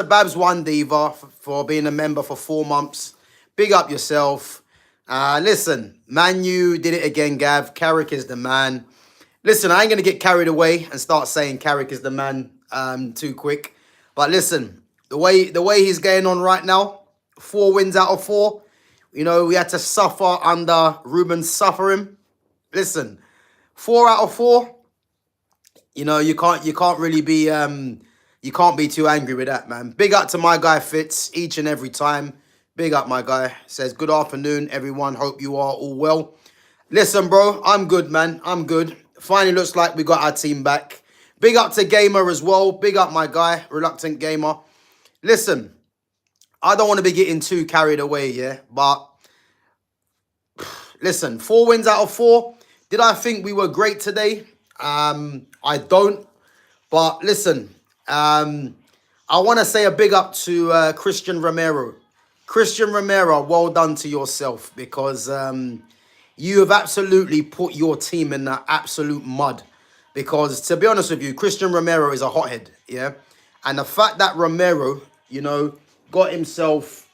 Babs One Diva for being a member for 4 months. Big up yourself. Listen, Man U did it again, Gav. Carrick is the man. Listen, I ain't gonna get carried away and start saying Carrick is the man too quick. But listen, the way he's going on right now, 4 wins out of 4. You know, we had to suffer under Ruben suffering. Listen, 4 out of 4. You know, you can't really be you can't be too angry with that, man. Big up to my guy Fitz each and every time. Big up, my guy. Says good afternoon, everyone. Hope you are all well. Listen, bro, I'm good, man. I'm good. Finally looks like we got our team back. Big up to Gamer as well. Big up, my guy, Reluctant Gamer. Listen, I don't want to be getting too carried away, yeah? But listen, 4 wins out of 4. Did I think we were great today? I don't. But listen, I want to say a big up to Cristian Romero. Cristian Romero, well done to yourself because you have absolutely put your team in the absolute mud. Because to be honest with you, Cristian Romero is a hothead, yeah? And the fact that Romero, you know, got himself...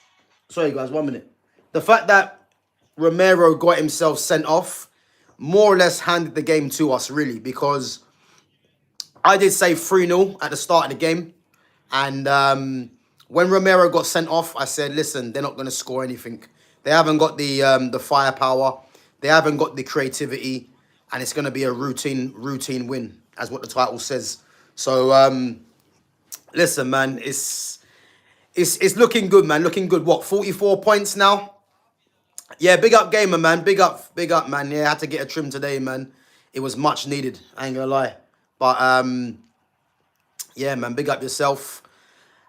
Sorry, guys, 1 minute. The fact that Romero got himself sent off more or less handed the game to us, really, because I did say 3-0 at the start of the game. And when Romero got sent off, I said, listen, they're not going to score anything. They haven't got the firepower. They haven't got the creativity. And it's going to be a routine win, as what the title says. So, listen, man, it's looking good, man. Looking good. What, 44 points now? Yeah, big up Gamer, man. Big up, man. Yeah, I had to get a trim today, man. It was much needed. I ain't gonna lie. But, yeah, man, big up yourself.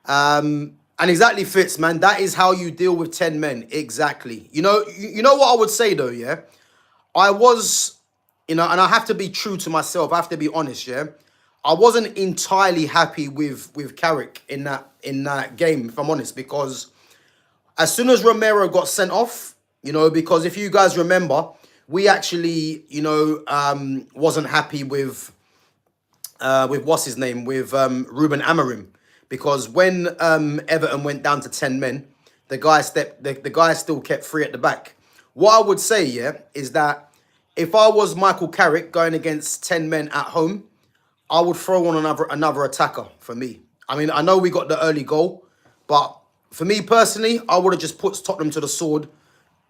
And exactly Fitz, man. That is how you deal with 10 men. Exactly. You know what I would say, though, yeah? I was, you know, and I have to be true to myself. I have to be honest, yeah? I wasn't entirely happy with Carrick in that game, if I'm honest, because as soon as Romero got sent off, you know, because if you guys remember, we actually, you know, wasn't happy with what's his name, with Ruben Amorim, because when Everton went down to 10 men, the guy still kept 3 at the back. What I would say, yeah, is that if I was Michael Carrick going against 10 men at home, I would throw on another attacker for me. I mean, I know we got the early goal, but for me personally, I would have just put Tottenham to the sword.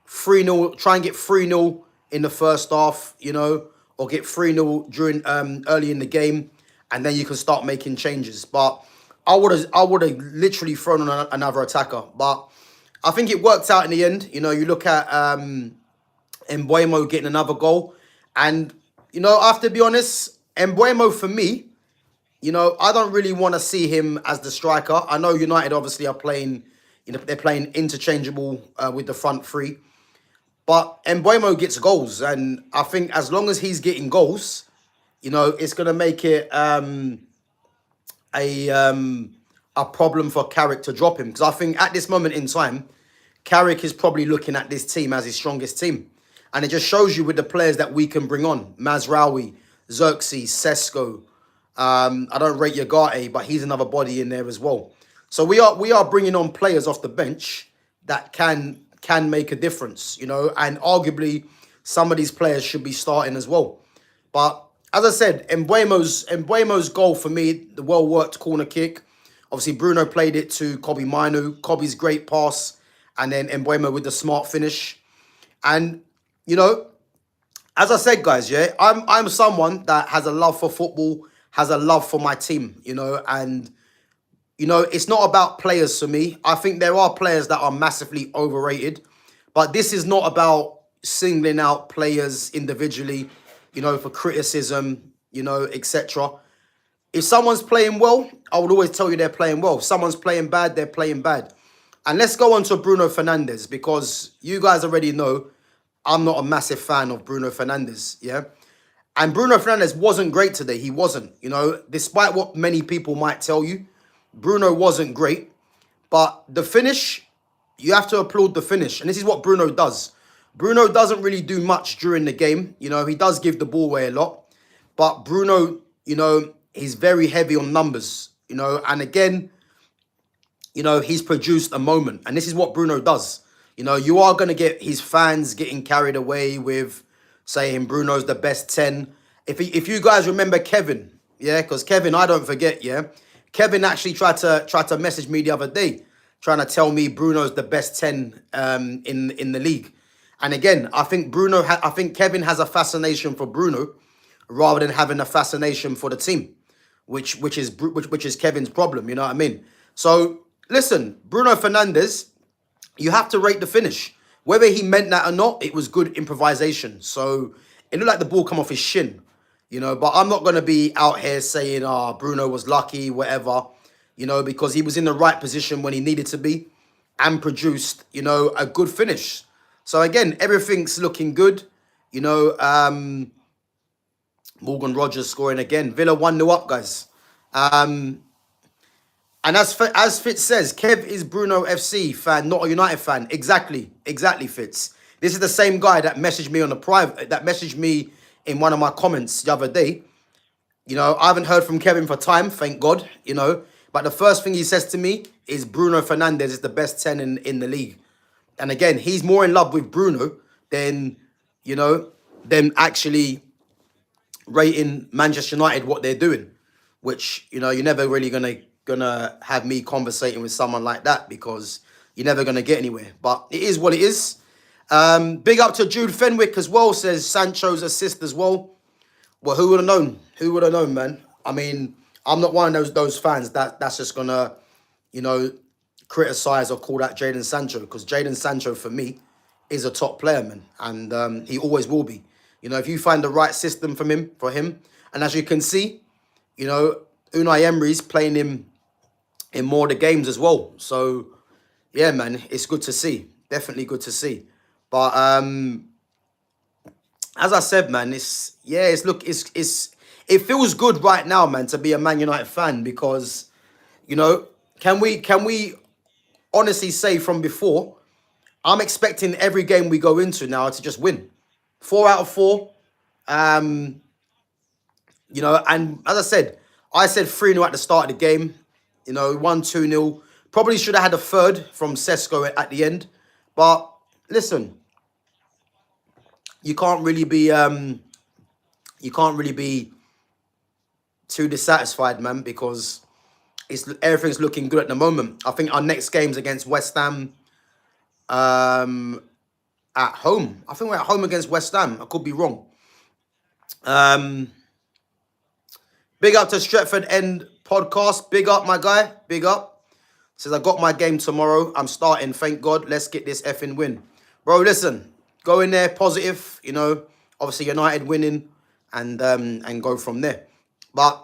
3-0, try and get 3-0 in the first half, you know, or get 3-0 during early in the game, and then you can start making changes. But I would have literally thrown on another attacker. But I think it worked out in the end. You know, you look at Mbuemo getting another goal, and you know, I have to be honest, Mbuemo for me, you know, I don't really want to see him as the striker. I know United obviously are playing, you know, they're playing interchangeable with the front three. But Mbuemo gets goals, and I think as long as he's getting goals, you know, it's going to make it a problem for Carrick to drop him. Because I think at this moment in time, Carrick is probably looking at this team as his strongest team. And it just shows you with the players that we can bring on. Mazraoui, Xerxes, Sesko. I don't rate Yagate, but he's another body in there as well. So we are bringing on players off the bench that can make a difference, you know, and arguably some of these players should be starting as well. But as I said, Mbuemo's goal for me, the well-worked corner kick. Obviously, Bruno played it to Kobe Mainu. Kobe's great pass, and then Mbuemo with the smart finish. And, you know, as I said, guys, yeah, I'm someone that has a love for football, has a love for my team, you know, and you know, it's not about players for me. I think there are players that are massively overrated, but this is not about singling out players individually, you know, for criticism, you know, etc. If someone's playing well, I would always tell you they're playing well. If someone's playing bad, they're playing bad. And let's go on to Bruno Fernandes, because you guys already know I'm not a massive fan of Bruno Fernandes, yeah? And Bruno Fernandes wasn't great today. He wasn't, you know, despite what many people might tell you. Bruno wasn't great, but the finish, you have to applaud the finish. And this is what Bruno does. Bruno doesn't really do much during the game. You know, he does give the ball away a lot. But Bruno, you know, he's very heavy on numbers, you know. And again, he's produced a moment. And this is what Bruno does. You are going to get his fans getting carried away with saying Bruno's the best 10. If you guys remember Kevin, yeah, because Kevin, I don't forget, yeah. Kevin actually tried to message me the other day, trying to tell me Bruno's the best 10 in the league. And again, I think Kevin has a fascination for Bruno rather than having a fascination for the team, which is Kevin's problem. You know what I mean? So listen, Bruno Fernandes, you have to rate the finish. Whether he meant that or not, it was good improvisation. So it looked like the ball come off his shin, but I'm not going to be out here saying, Bruno was lucky, whatever, because he was in the right position when he needed to be and produced, a good finish. So again, everything's looking good. Morgan Rogers scoring again. Villa 1-0 up, guys. And as Fitz says, Kev is Bruno FC fan, not a United fan. Exactly, Fitz. This is the same guy that messaged me on the private, that messaged me in one of my comments the other day. I haven't heard from Kevin for time, thank God, But the first thing he says to me is Bruno Fernandes is the best 10 in the league. And again, he's more in love with Bruno than actually rating Manchester United what they're doing, which, you're never really gonna have me conversating with someone like that because you're never gonna get anywhere. But it is what it is. Big up to Jude Fenwick as well, says Sancho's assist as well. Well, who would have known? Who would have known, man? I mean, I'm not one of those fans that's just gonna, criticize or call that Jadon Sancho, because Jadon Sancho for me is a top player, man, and he always will be. If you find the right system for him, and as you can see, Unai Emery's playing him in more of the games as well. So yeah, man, it's good to see. Definitely good to see. But as I said, man, it feels good right now, man, to be a Man United fan, because can we honestly say from before, I'm expecting every game we go into now to just win. 4 out of 4. And as I said 3-0 at the start of the game. 1-2-0. Probably should have had a third from Sesko at the end. But listen, you can't really be too dissatisfied, man, because everything's looking good at the moment. I think our next game's against West Ham at home. I think we're at home against West Ham. I could be wrong. Big up to Stretford End Podcast. Big up, my guy. Big up. Says, I got my game tomorrow. I'm starting, thank God. Let's get this effing win. Bro, listen. Go in there, positive. Obviously United winning and go from there. But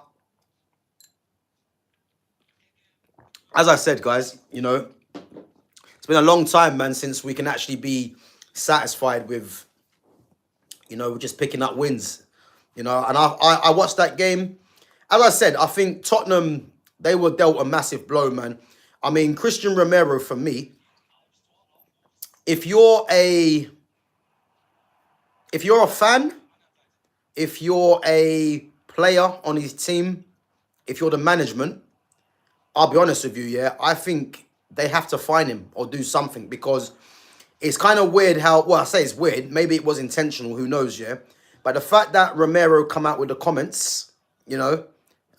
as I said, guys, it's been a long time, man, since we can actually be satisfied with, just picking up wins. And I watched that game. As I said, I think Tottenham, they were dealt a massive blow, man. I mean, Cristian Romero, for me, if you're a fan, if you're a player on his team, if you're the management, I'll be honest with you, yeah, I think they have to fine him or do something, because it's kind of weird how, well, I say it's weird, maybe it was intentional, who knows, yeah? But the fact that Romero come out with the comments,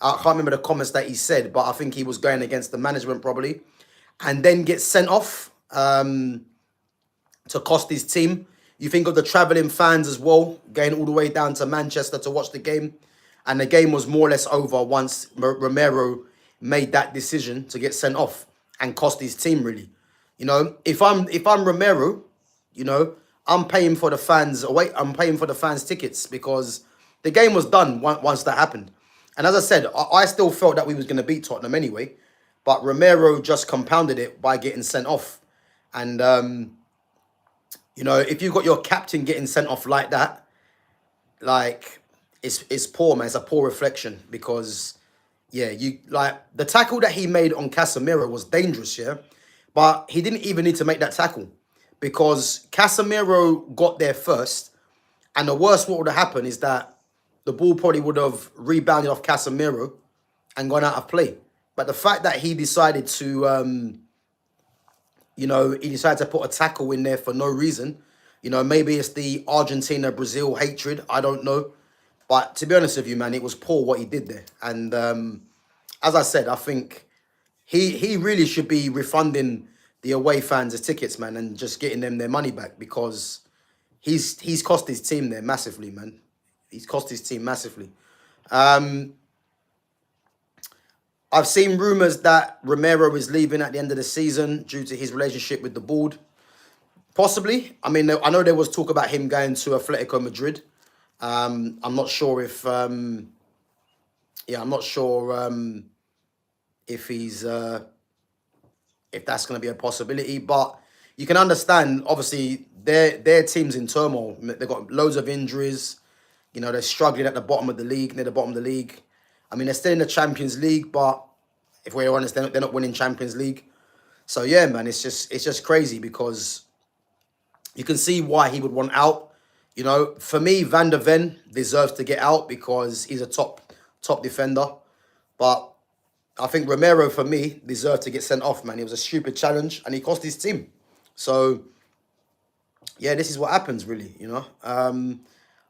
I can't remember the comments that he said, but I think he was going against the management probably, and then get sent off to cost his team. You think of the travelling fans as well, going all the way down to Manchester to watch the game. And the game was more or less over once Romero made that decision to get sent off and cost his team, really. If I'm Romero, I'm paying for the fans away. I'm paying for the fans' tickets, because the game was done once that happened. And as I said, I still felt that we was going to beat Tottenham anyway. But Romero just compounded it by getting sent off. And, if you've got your captain getting sent off like that, like, it's poor, man. It's a poor reflection, because, yeah, the tackle that he made on Casemiro was dangerous, yeah? But he didn't even need to make that tackle, because Casemiro got there first. And the worst what would have happened is that the ball probably would have rebounded off Casemiro and gone out of play. But the fact that he decided to You know, he decided to put a tackle in there for no reason. You know, maybe it's the Argentina-Brazil hatred. I don't know. But to be honest with you, man, it was poor what he did there. And as I said, I think he really should be refunding the away fans the tickets, man, and just getting them their money back, because he's cost his team there massively, man. He's cost his team massively. I've seen rumours that Romero is leaving at the end of the season due to his relationship with the board. Possibly. I mean, I know there was talk about him going to Atletico Madrid. I'm not sure if, I'm not sure if he's, if that's going to be a possibility. But you can understand, obviously, their team's in turmoil. They've got loads of injuries. You know, they're struggling at the bottom of the league, near the bottom of the league. I mean, they're still in the Champions League, but if we're honest, they're not winning Champions League. So yeah, man, it's just crazy, because you can see why he would want out. You know, for me, Van der Ven deserves to get out because he's a top defender. But I think Romero, for me, deserved to get sent off, man. It was a stupid challenge and he cost his team. So yeah, this is what happens, really, you know.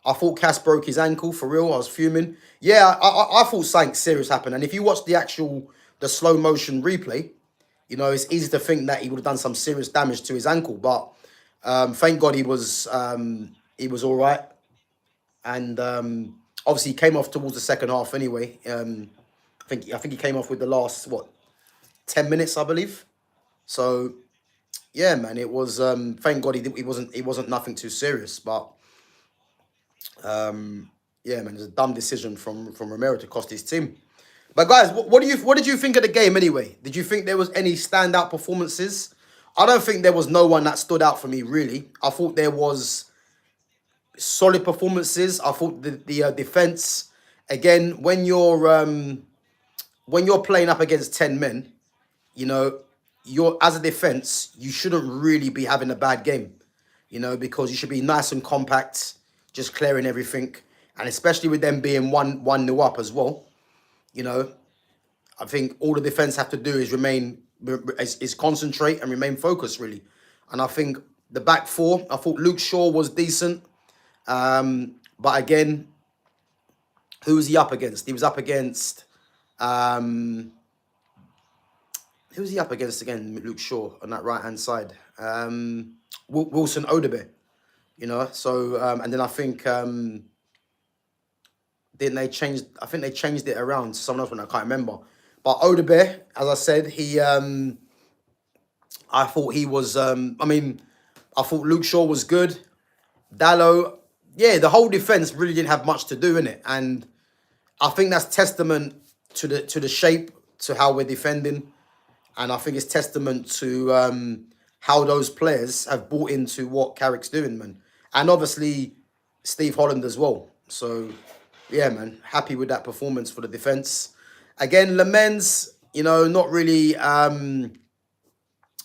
I thought Cass broke his ankle, for real. I was fuming. Yeah, I thought something serious happened. And if you watch the slow motion replay, you know, it's easy to think that he would have done some serious damage to his ankle. But thank God he was all right. And obviously he came off towards the second half anyway. I think he came off with the last, 10 minutes, I believe. So yeah, man, it was thank God it wasn't nothing too serious. But yeah, man, it's a dumb decision from Romero to cost his team. But guys, what did you think of the game anyway? Did you think there was any standout performances? I don't think there was no one that stood out for me, really. I thought there was solid performances. I thought the defense, again, when you're playing up against 10 men, you know, as a defense, you shouldn't really be having a bad game, you know, because you should be nice and compact, just clearing everything. And especially with them being 1-0 up as well, you know, I think all the defense have to do is concentrate and remain focused, really. And I think the back four, I thought Luke Shaw was decent. But again, who was he up against? He was up against, who was he up against again, Luke Shaw, on that right-hand side? Wilson Odebe, you know. So, and then I think, didn't they change? I think they changed it around to someone else, when I can't remember. But Odebe, as I said, I thought he was, I thought Luke Shaw was good. Dallo, yeah, the whole defense really didn't have much to do in it. And I think that's testament to the shape, to how we're defending. And I think it's testament to how those players have bought into what Carrick's doing, man. And obviously, Steve Holland as well. So, yeah, man, happy with that performance for the defense. Again, Lamens, you know, not really for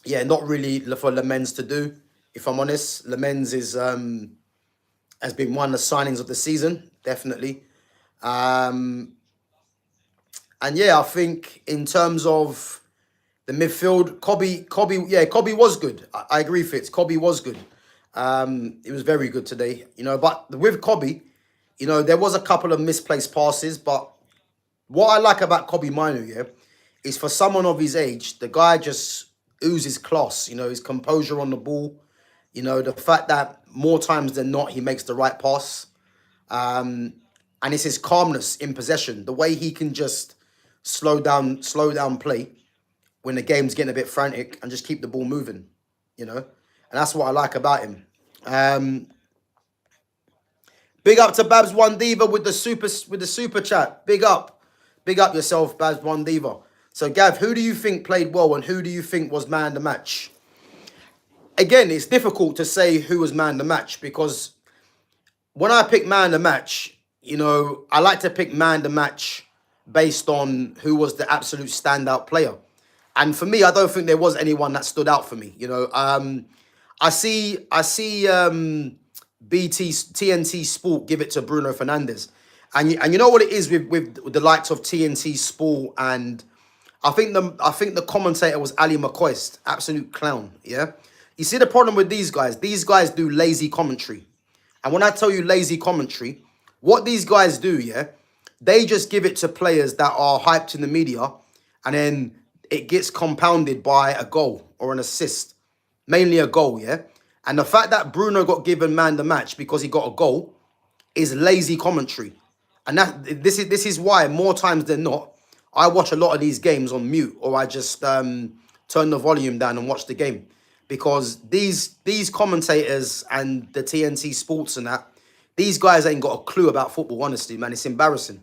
Lamens to do, if I'm honest. Lamens has been one of the signings of the season, definitely. And yeah, I think in terms of the midfield, Kobe was good. I agree, Fitz. Kobe was good. It was very good today, you know. But with Kobe, you know, there was a couple of misplaced passes. But what I like about Kobe Minu, yeah, is for someone of his age, the guy just oozes class. You know, his composure on the ball. You know, the fact that more times than not, he makes the right pass. And it's his calmness in possession. The way he can just slow down play when the game's getting a bit frantic and just keep the ball moving, you know. And that's what I like about him. Big up to Babs One Diva with the super chat. Big up yourself, Babs One Diva. So Gav, who do you think played well and who do you think was man of the match? Again, it's difficult to say who was man of the match, because when I pick man of the match, you know, I like to pick man of the match based on who was the absolute standout player. And for me, I don't think there was anyone that stood out for me. You know, I see TNT Sport give it to Bruno Fernandes. And you know what it is with the likes of TNT Sport and I think the commentator was Ali McCoist, absolute clown. Yeah, you see the problem with these guys. These guys do lazy commentary, and when I tell you lazy commentary, what these guys do, yeah, they just give it to players that are hyped in the media, and then it gets compounded by a goal or an assist, mainly a goal, yeah. And the fact that Bruno got given man the match because he got a goal is lazy commentary. And this is why more times than not, I watch a lot of these games on mute, or I just turn the volume down and watch the game. Because these commentators and the TNT Sports and that, these guys ain't got a clue about football, honestly, man. It's embarrassing.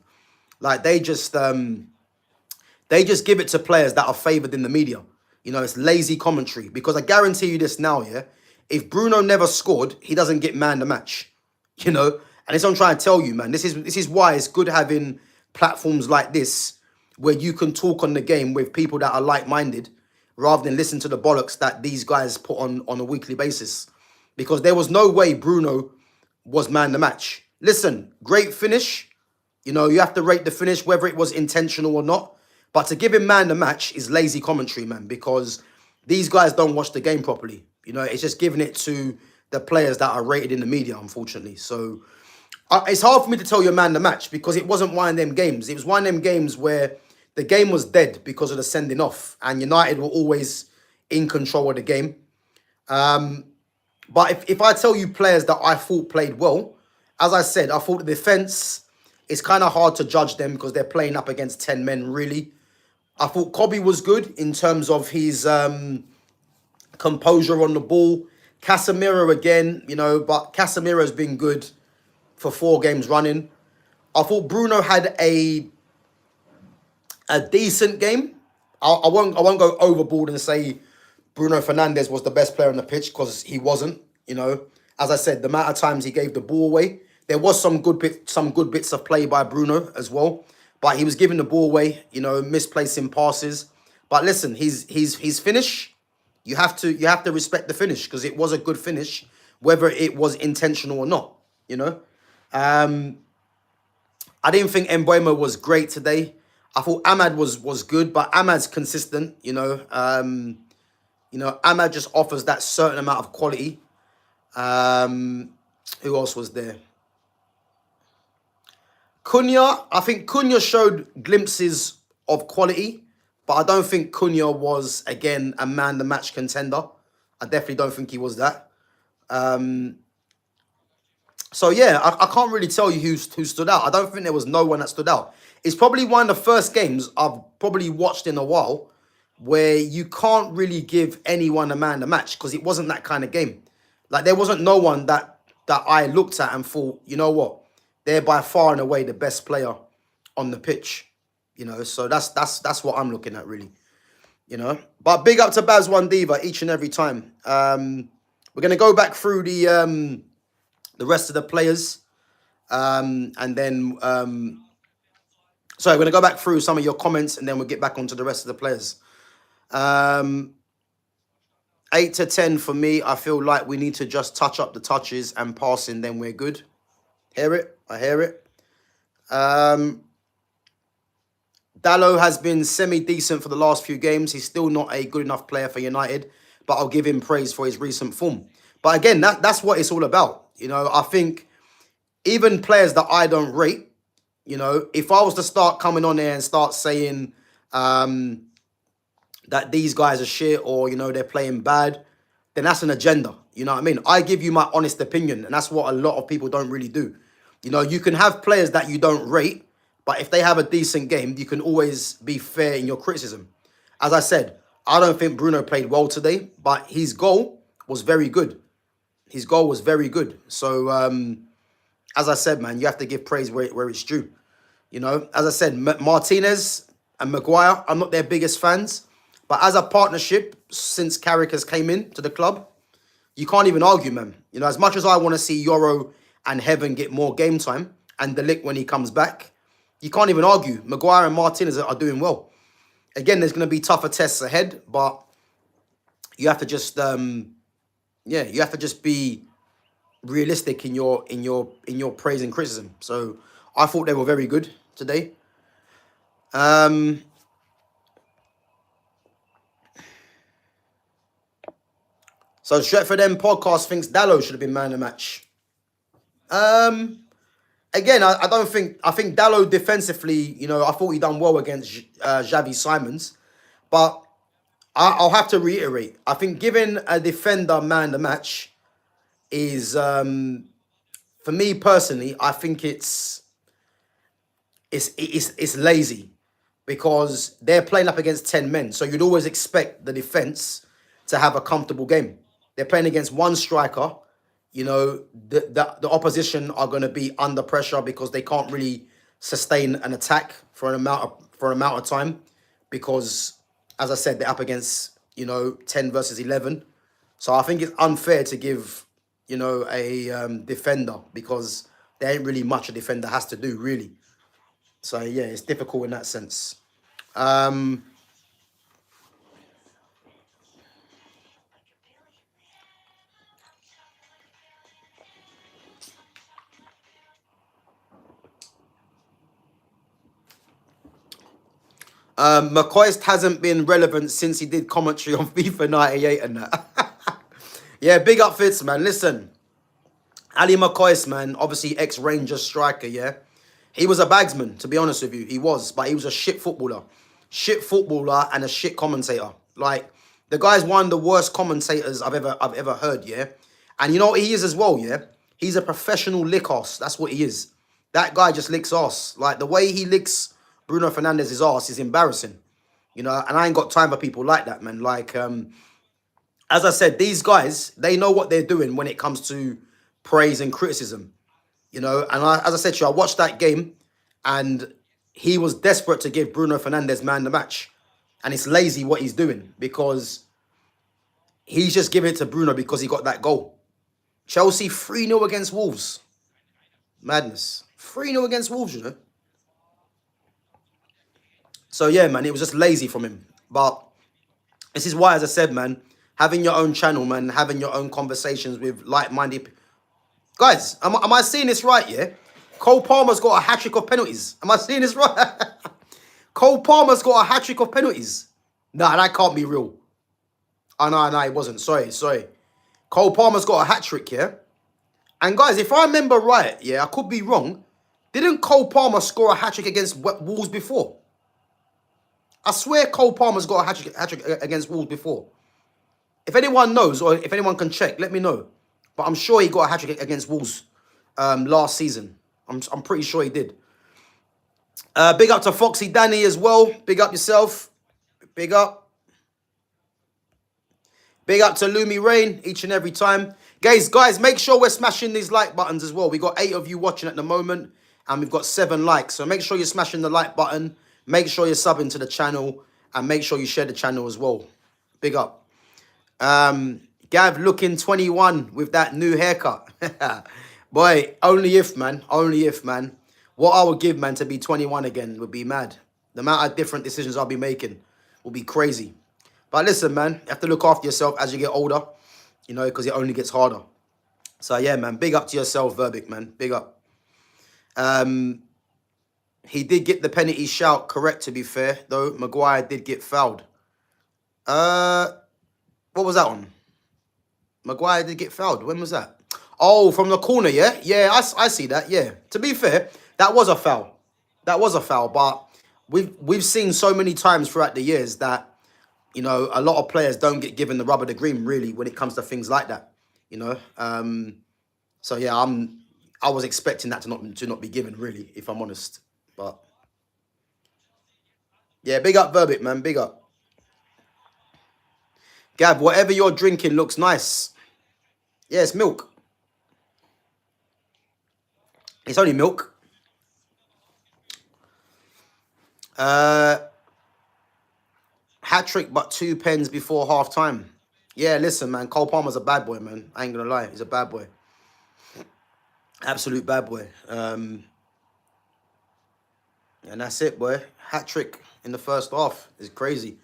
Like they just give it to players that are favoured in the media. You know, it's lazy commentary. Because I guarantee you this now, yeah. If Bruno never scored, he doesn't get man the match. You know, and it's what I'm trying to tell you, man. This is why it's good having platforms like this where you can talk on the game with people that are like-minded, rather than listen to the bollocks that these guys put on a weekly basis. Because there was no way Bruno was man the match. Listen, great finish. You know, you have to rate the finish, whether it was intentional or not. But to give him man the match is lazy commentary, man, because these guys don't watch the game properly. You know, it's just giving it to the players that are rated in the media, unfortunately. So it's hard for me to tell you man the match because it wasn't one of them games. It was one of them games where the game was dead because of the sending off, and United were always in control of the game. But if I tell you players that I thought played well, as I said, I thought the defence, it's kind of hard to judge them because they're playing up against 10 men, really. I thought Kobe was good in terms of his composure on the ball. Casemiro again, you know, but Casemiro's been good for 4 games running. I thought Bruno had a decent game. I won't go overboard and say Bruno Fernandes was the best player on the pitch, because he wasn't. You know, as I said, the amount of times he gave the ball away, there was some good bits of play by Bruno as well, but he was giving the ball away. You know, misplacing passes. But listen, his finish, you have to respect the finish, because it was a good finish, whether it was intentional or not. You know, I didn't think Mbeumo was great today. I thought Ahmad was good, but Ahmad's consistent. You know, Ahmad just offers that certain amount of quality. Who else was there? Cunha. I think Cunha showed glimpses of quality, but I don't think Cunha was, again, a man the match contender. I definitely don't think he was that. So yeah, I can't really tell you who stood out. I don't think there was no one that stood out. It's probably one of the first games I've probably watched in a while where you can't really give anyone a man the match, because it wasn't that kind of game. Like, there wasn't no one that I looked at and thought, you know what, they're by far and away the best player on the pitch. You know, so that's what I'm looking at, really. You know, but big up to Baz One Diva each and every time. We're gonna go back through the rest of the players, and then sorry, we're gonna go back through some of your comments, and then we'll get back onto the rest of the players. 8 to 10 for me. I feel like we need to just touch up the touches and passing, then we're good. Hear it? I hear it. Dalot has been semi-decent for the last few games. He's still not a good enough player for United, but I'll give him praise for his recent form. But again, that's what it's all about. You know, I think even players that I don't rate, you know, if I was to start coming on there and start saying that these guys are shit, or, you know, they're playing bad, then that's an agenda. You know what I mean? I give you my honest opinion, and that's what a lot of people don't really do. You know, you can have players that you don't rate, but if they have a decent game, you can always be fair in your criticism. As I said, I don't think Bruno played well today, but his goal was very good. His goal was very good. So, as I said, man, you have to give praise where it's due. You know, as I said, Martinez and Maguire, I'm not their biggest fans. But as a partnership, since Carrick has came in to the club, you can't even argue, man. You know, as much as I want to see Yoro and Heaven get more game time, and De Ligt when he comes back, you can't even argue. Maguire and Martinez are doing well. Again, there's going to be tougher tests ahead, but you have to just, you have to just be realistic in your praise and criticism. So I thought they were very good today. So Stretford End podcast thinks Dalot should have been man of the match. Again, I don't think... I think Dalot defensively, you know, I thought he done well against Xavi Simons. But I'll have to reiterate. I think giving a defender man of the match is... for me personally, I think it's lazy. Because they're playing up against 10 men. So you'd always expect the defence to have a comfortable game. They're playing against one striker. You know, the opposition are going to be under pressure because they can't really sustain an attack for an amount of time. Because, as I said, they're up against, you know, 10 versus 11. So I think it's unfair to give, you know, a defender because there ain't really much a defender has to do, really. So, yeah, it's difficult in that sense. McCoist hasn't been relevant since he did commentary on FIFA 98 and that. Yeah, big up Fitz, man. Listen, Ali McCoist, man, obviously ex-Rangers striker, yeah? He was a bagsman, to be honest with you. He was, but he was a shit footballer. Shit footballer and a shit commentator. Like, the guy's one of the worst commentators I've ever heard, yeah? And you know what he is as well, yeah? He's a professional lick ass. That's what he is. That guy just licks ass. Like, the way he licks Bruno Fernandes' ass is embarrassing. You know, and I ain't got time for people like that, man. Like, as I said, these guys, they know what they're doing when it comes to praise and criticism. You know, and as I said to you, I watched that game and he was desperate to give Bruno Fernandes man the match. And it's lazy what he's doing because he's just giving it to Bruno because he got that goal. Chelsea 3-0 against Wolves. Madness. 3-0 against Wolves, you know. So, yeah, man, it was just lazy from him. But this is why, as I said, man, having your own channel, man, having your own conversations with like-minded... Guys, am I seeing this right, yeah? Cole Palmer's got a hat-trick of penalties. Am I seeing this right? Cole Palmer's got a hat-trick of penalties. Nah, that can't be real. Oh, no, it wasn't. Sorry. Cole Palmer's got a hat-trick, yeah? And, guys, if I remember right, yeah, I could be wrong. Didn't Cole Palmer score a hat-trick against Wolves before? I swear Cole Palmer's got a hat-trick against Wolves before. If anyone knows or if anyone can check, let me know. But I'm sure he got a hat-trick against Wolves last season. I'm pretty sure he did. Big up to Foxy Danny as well. Big up yourself. Big up. Big up to Lumi Rain each and every time. Guys, make sure we're smashing these like buttons as well. We got 8 of you watching at the moment. And we've got 7 likes. So make sure you're smashing the like button. Make sure you're subbing to the channel. And make sure you share the channel as well. Big up. Gav looking 21 with that new haircut. Boy, only if, man. Only if, man. What I would give, man, to be 21 again would be mad. The amount of different decisions I'll be making will be crazy. But listen, man, you have to look after yourself as you get older, you know, because it only gets harder. So, yeah, man, big up to yourself, Verbic, man. Big up. He did get the penalty shout correct, to be fair, though. Maguire did get fouled. What was that one? Maguire did get fouled. When was that? Oh, from the corner, yeah? Yeah, I see that, yeah. To be fair, that was a foul. That was a foul, but we've seen so many times throughout the years that, you know, a lot of players don't get given the rub of the green, really, when it comes to things like that, you know? So, yeah, I was expecting that to not be given, really, if I'm honest. But, yeah, big up Verbic, man, big up. Gav, whatever you're drinking looks nice. Yeah, it's milk. It's only milk. Hat-trick, but 2 pens before half-time. Yeah, listen, man. Cole Palmer's a bad boy, man. I ain't gonna lie. He's a bad boy. Absolute bad boy. And that's it, boy. Hat-trick in the first half is crazy.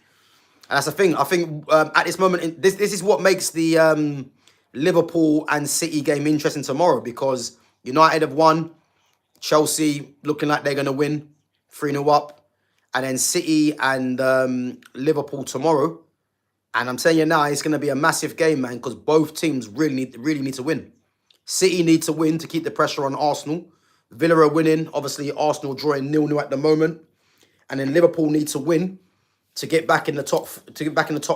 And that's the thing. I think at this moment, this is what makes the Liverpool and City game interesting tomorrow, because United have won. Chelsea looking like they're going to win. 3-0 up. And then City and Liverpool tomorrow. And I'm telling you now, it's going to be a massive game, man, because both teams really need to win. City need to win to keep the pressure on Arsenal. Villa are winning. Obviously, Arsenal drawing 0-0 at the moment. And then Liverpool need to win to get back in the top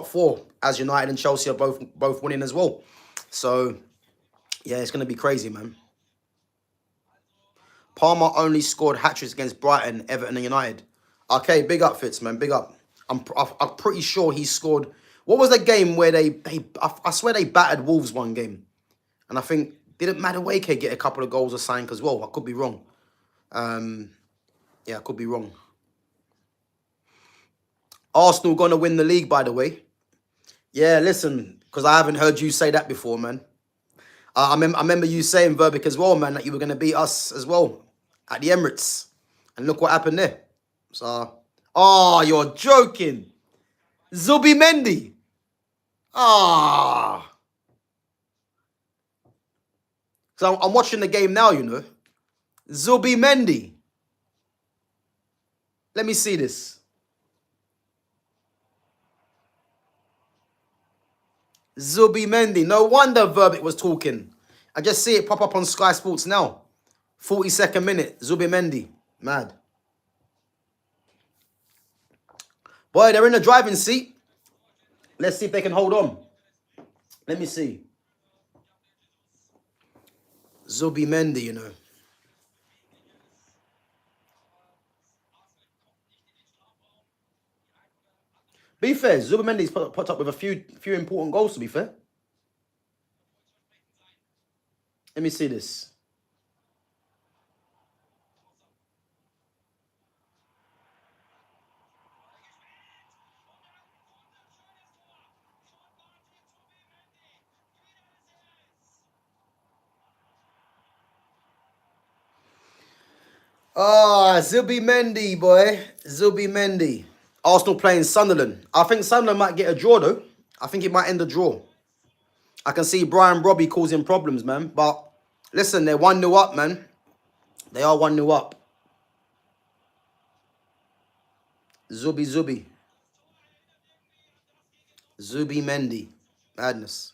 four, as United and Chelsea are both winning as well. So yeah, it's going to be crazy, man. Palmer only scored hat-tricks against Brighton, Everton and United. Okay, big up, Fitz, man. Big up. I'm pretty sure he scored. What was the game where I swear they battered Wolves one game. And I think, didn't Madueke get a couple of goals or something as well? I could be wrong. Yeah, I could be wrong. Arsenal going to win the league, by the way. Yeah, listen, because I haven't heard you say that before, man. I remember you saying, Verbic, as well, man, that you were going to beat us as well at the Emirates. And look what happened there. So, oh, you're joking. Zubimendi. Ah. So I'm watching the game now, you know. Zubimendi. Let me see this. Zubimendi. No wonder Verbic was talking. I just see it pop up on Sky Sports now. 42nd minute. Zubimendi. Mad. Boy, they're in the driving seat. Let's see if they can hold on. Let me see. Zubimendi, you know. Be fair, Zubimendi's put up with a few important goals, to be fair. Let me see this. Ah, Zubimendi, boy. Zubimendi. Arsenal playing Sunderland. I think Sunderland might get a draw, though. I think it might end the draw. I can see Brian Robbie causing problems, man. But listen, they're 1-0 up, man. They are 1-0 up. Zubi. Zubimendi. Madness.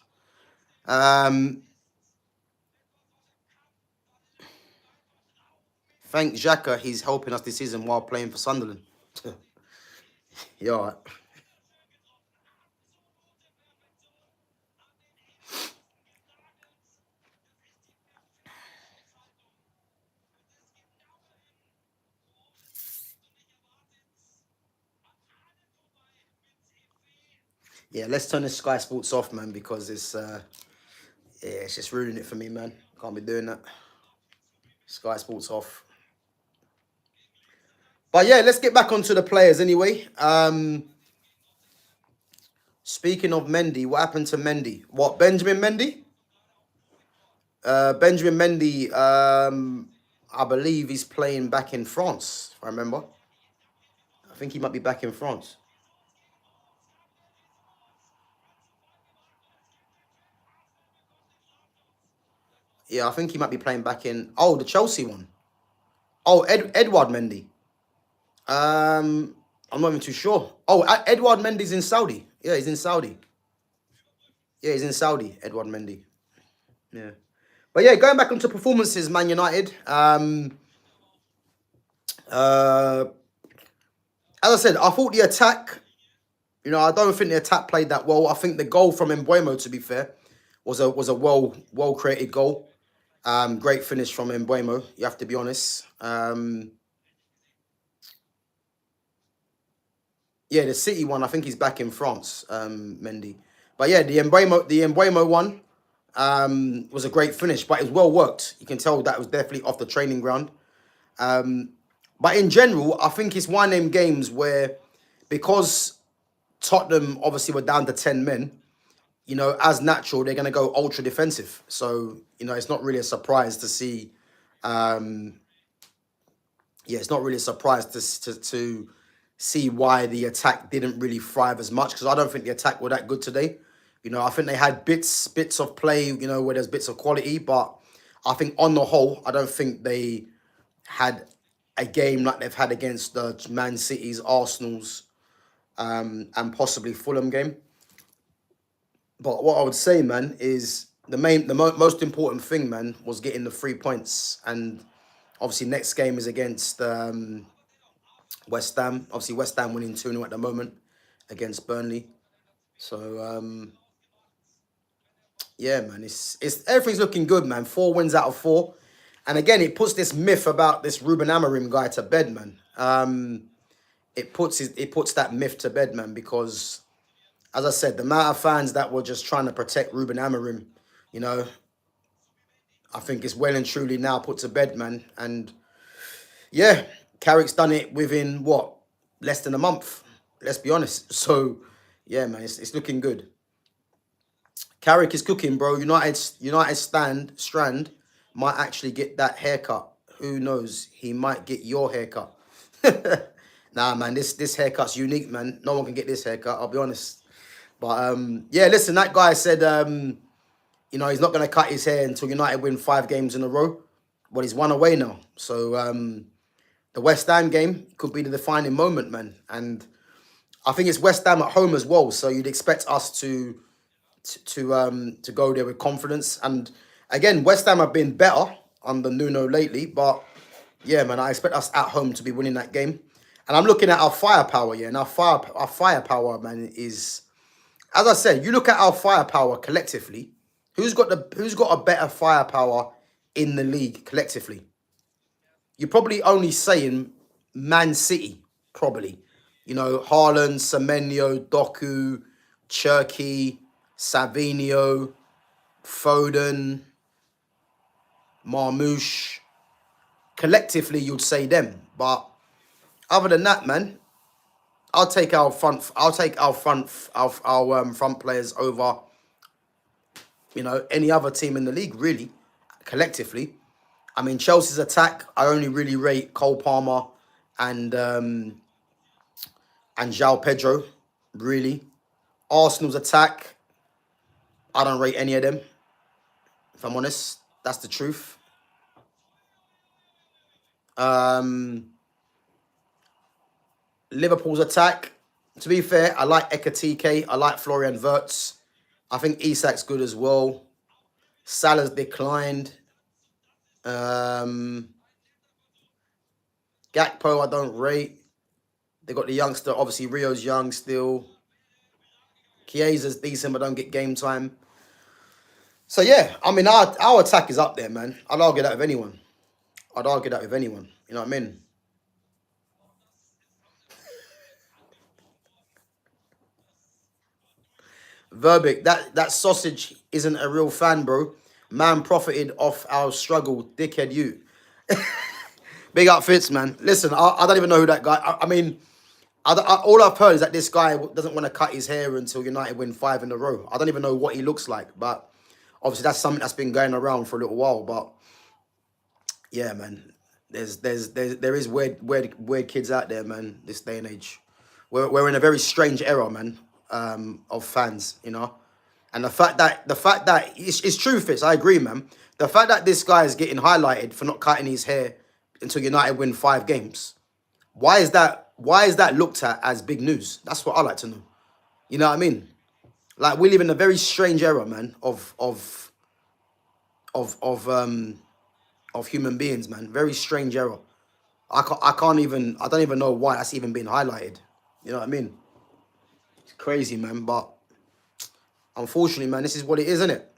Thank Xhaka, he's helping us this season while playing for Sunderland. Yeah. Yeah, let's turn this Sky Sports off, man, because it's it's just ruining it for me, man. Can't be doing that. Sky Sports off. But yeah, let's get back onto the players anyway. Speaking of Mendy, what happened to Mendy? What, Benjamin Mendy? Benjamin Mendy, I believe he's playing back in France, if I remember. I think he might be back in France. Yeah, I think he might be playing back in... Oh, the Chelsea one. Oh, Edouard Mendy. I'm not even too sure. Oh, Edouard Mendy's in Saudi. Yeah, he's in Saudi. Yeah, he's in Saudi, Edouard Mendy. Yeah. But yeah, going back onto performances, Man United. As I said, I thought the attack, you know, I don't think the attack played that well. I think the goal from Mbeumo, to be fair, was a well created goal. Great finish from Mbeumo, you have to be honest. Yeah, the City one, I think he's back in France, Mendy. But yeah, the Mbeumo one was a great finish, but it was well worked. You can tell that was definitely off the training ground. But in general, I think it's one of them games where, because Tottenham obviously were down to 10 men, you know, as natural, they're going to go ultra defensive. So, you know, it's not really a surprise to see... yeah, it's not really a surprise to see why the attack didn't really thrive as much, because I don't think the attack were that good today. You know, I think they had bits of play, you know, where there's bits of quality, but I think on the whole, I don't think they had a game like they've had against the Man City's, Arsenal's, and possibly Fulham game. But what I would say, man, is most important thing, man, was getting the 3 points. And obviously, next game is against West Ham. Obviously, West Ham winning 2-0 at the moment against Burnley. So yeah, man, it's everything's looking good, man. 4 wins out of 4, and again, it puts this myth about this Ruben Amorim guy to bed, man. It puts that myth to bed, man, because as I said, the amount of fans that were just trying to protect Ruben Amorim, you know, I think it's well and truly now put to bed, man. And yeah, Carrick's done it within what, less than a month. Let's be honest. So yeah, man, it's looking good. Carrick is cooking, bro. United Strand might actually get that haircut. Who knows? He might get your haircut. Nah, man, this haircut's unique, man. No one can get this haircut, I'll be honest. But yeah, listen, that guy said you know, he's not gonna cut his hair until United win 5 games in a row. Well, he's 1 away now. So the West Ham game could be the defining moment, man. And I think it's West Ham at home as well. So you'd expect us to go there with confidence. And again, West Ham have been better under Nuno lately, but yeah, man, I expect us at home to be winning that game. And I'm looking at our firepower, yeah, and our firepower, man, is, as I said, you look at our firepower collectively. Who's got a better firepower in the league collectively? You're probably only saying Man City, probably. You know, Haaland, Semenyo, Doku, Cherki, Savinho, Foden, Marmoush. Collectively, you'd say them. But other than that, man, I'll take our front players over, you know, any other team in the league, really, collectively. I mean, Chelsea's attack, I only really rate Cole Palmer and João Pedro, really. Arsenal's attack, I don't rate any of them, if I'm honest. That's the truth. Liverpool's attack, to be fair, I like Ekatike. I like Florian Wirtz. I think Isak's good as well. Salah's declined. Gakpo, I don't rate. They got the youngster. Obviously, Rio's young still. Chiesa's decent, but don't get game time. So, yeah, I mean, our attack is up there, man. I'd argue that with anyone. You know what I mean? Verbic, that sausage isn't a real fan, bro. Man profited off our struggle, dickhead you. Big up Fitz, man. Listen, I don't even know who that guy... I mean, all I've heard is that this guy doesn't want to cut his hair until United win 5 in a row. I don't even know what he looks like, but obviously that's something that's been going around for a little while. But yeah, man, there is weird kids out there, man. This day and age, we're in a very strange era, man, of fans, you know. And the fact that it's true, Fitz. I agree, man. The fact that this guy is getting highlighted for not cutting his hair until United win 5 games. Why is that looked at as big news? That's what I like to know. You know what I mean? Like, we live in a very strange era, man, of human beings, man. Very strange era. I don't even know why that's even been highlighted. You know what I mean? It's crazy, man. But unfortunately, man, this is what it is, isn't it?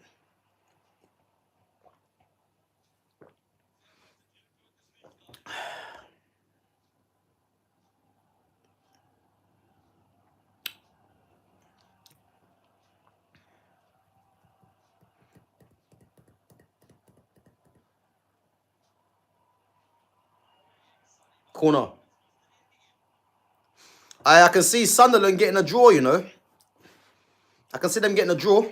Corner. I can see Sunderland getting a draw, you know. I can see them getting a draw.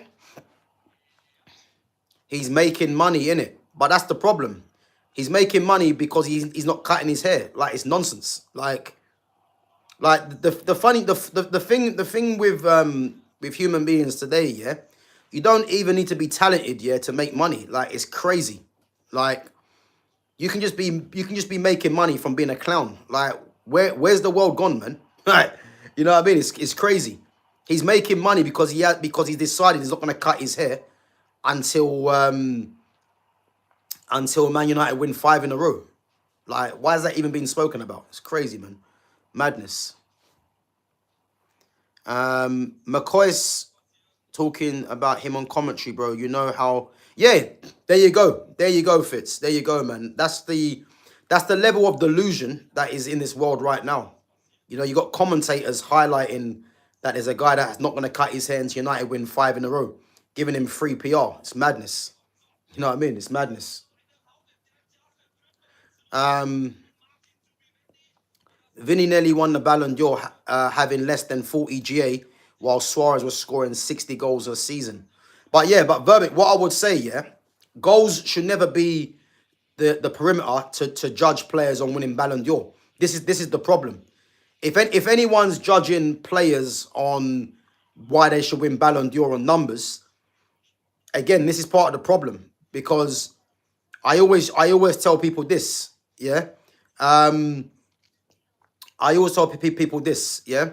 He's making money, innit? But that's the problem. He's making money because he's not cutting his hair. Like, it's nonsense. Like the thing with human beings today, yeah, you don't even need to be talented, yeah, to make money. Like, it's crazy. Like, you can just be making money from being a clown. Like, where's the world gone, man? Like, you know what I mean? It's crazy. He's making money because he's decided he's not going to cut his hair until Man United win 5 in a row. Like, why is that even being spoken about? It's crazy, man. Madness. McCoy's talking about him on commentary, bro. You know how... Yeah, there you go. There you go, Fitz. There you go, man. That's the level of delusion that is in this world right now. You know, you got commentators highlighting that there's a guy that's not going to cut his hair until United win 5 in a row, giving him free PR. It's madness. You know what I mean? It's madness. Vinny nearly won the Balon d'Or having less than 40 GA, while Suarez was scoring 60 goals a season. But yeah, but Verbic, what I would say, yeah, goals should never be the perimeter to judge players on winning Balon d'Or. This is the problem. If anyone's judging players on why they should win Balon d'Or on numbers, again, this is part of the problem, because I always tell people this, yeah. I always tell people this, yeah.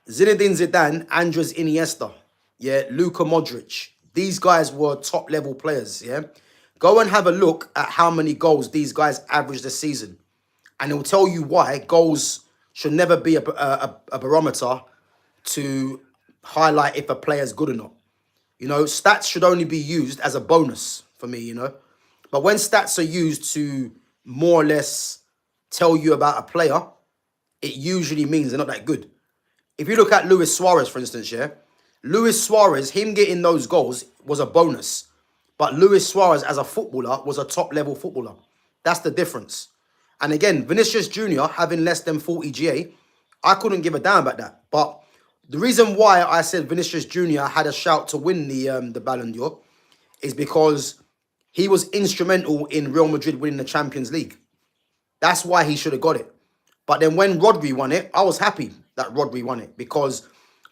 Zinedine Zidane, Andres Iniesta, yeah, Luka Modric. These guys were top level players, yeah. Go and have a look at how many goals these guys averaged this season, and it will tell you why goals should never be a barometer to highlight if a player is good or not. You know, stats should only be used as a bonus for me, you know. But when stats are used to more or less tell you about a player, it usually means they're not that good. If you look at Luis Suarez, for instance, yeah, Luis Suarez, him getting those goals was a bonus. But Luis Suarez as a footballer was a top-level footballer. That's the difference. And again, Vinicius Jr. having less than 40 GA, I couldn't give a damn about that. But the reason why I said Vinicius Jr. had a shout to win the Ballon d'Or is because he was instrumental in Real Madrid winning the Champions League. That's why he should have got it. But then when Rodri won it, I was happy that Rodri won it, because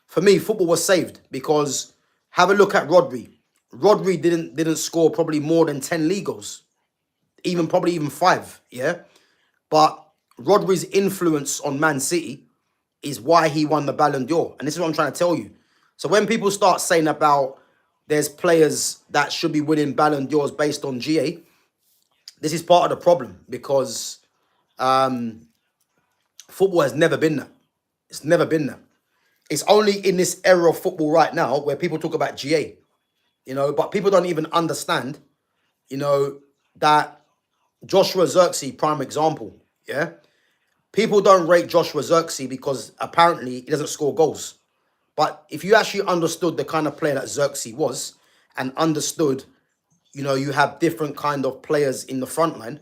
for me, football was saved. Because have a look at Rodri. Rodri didn't score probably more than 10 league goals, probably even 5, yeah. But Rodri's influence on Man City is why he won the Ballon d'Or, and this is what I'm trying to tell you. So when people start saying about there's players that should be winning Ballon d'Ors based on GA, this is part of the problem, because football has never been that. It's never been that. It's only in this era of football right now where people talk about GA, you know, but people don't even understand, you know, that Joshua Zirkzee, prime example, yeah? People don't rate Joshua Zirkzee because apparently he doesn't score goals. But if you actually understood the kind of player that Zirkzee was, and understood, you know, you have different kind of players in the front line,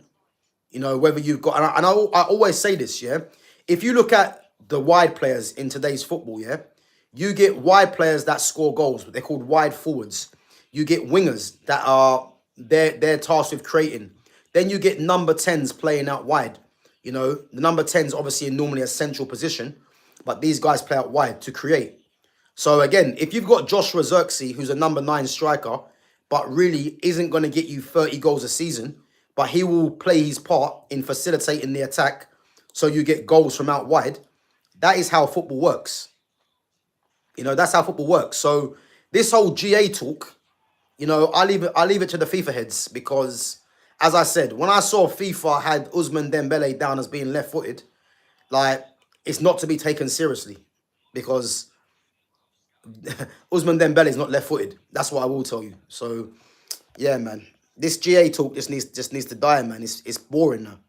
you know, whether you've got, and I always say this, yeah? If you look at the wide players in today's football, yeah, you get wide players that score goals. They're called wide forwards. You get wingers that are they're tasked with creating. Then you get number 10s playing out wide. You know, the number 10s obviously normally a central position, but these guys play out wide to create. So again, if you've got Joshua Zirkzee, who's a number 9 striker, but really isn't going to get you 30 goals a season, but he will play his part in facilitating the attack, so you get goals from out wide. That is how football works. You know, that's how football works. So this whole GA talk, you know, I leave it to the FIFA heads, because, as I said, when I saw FIFA had Ousmane Dembele down as being left-footed, like, it's not to be taken seriously, because Ousmane Dembele is not left-footed. That's what I will tell you. So, yeah, man, this GA talk just needs to die, man. It's boring now.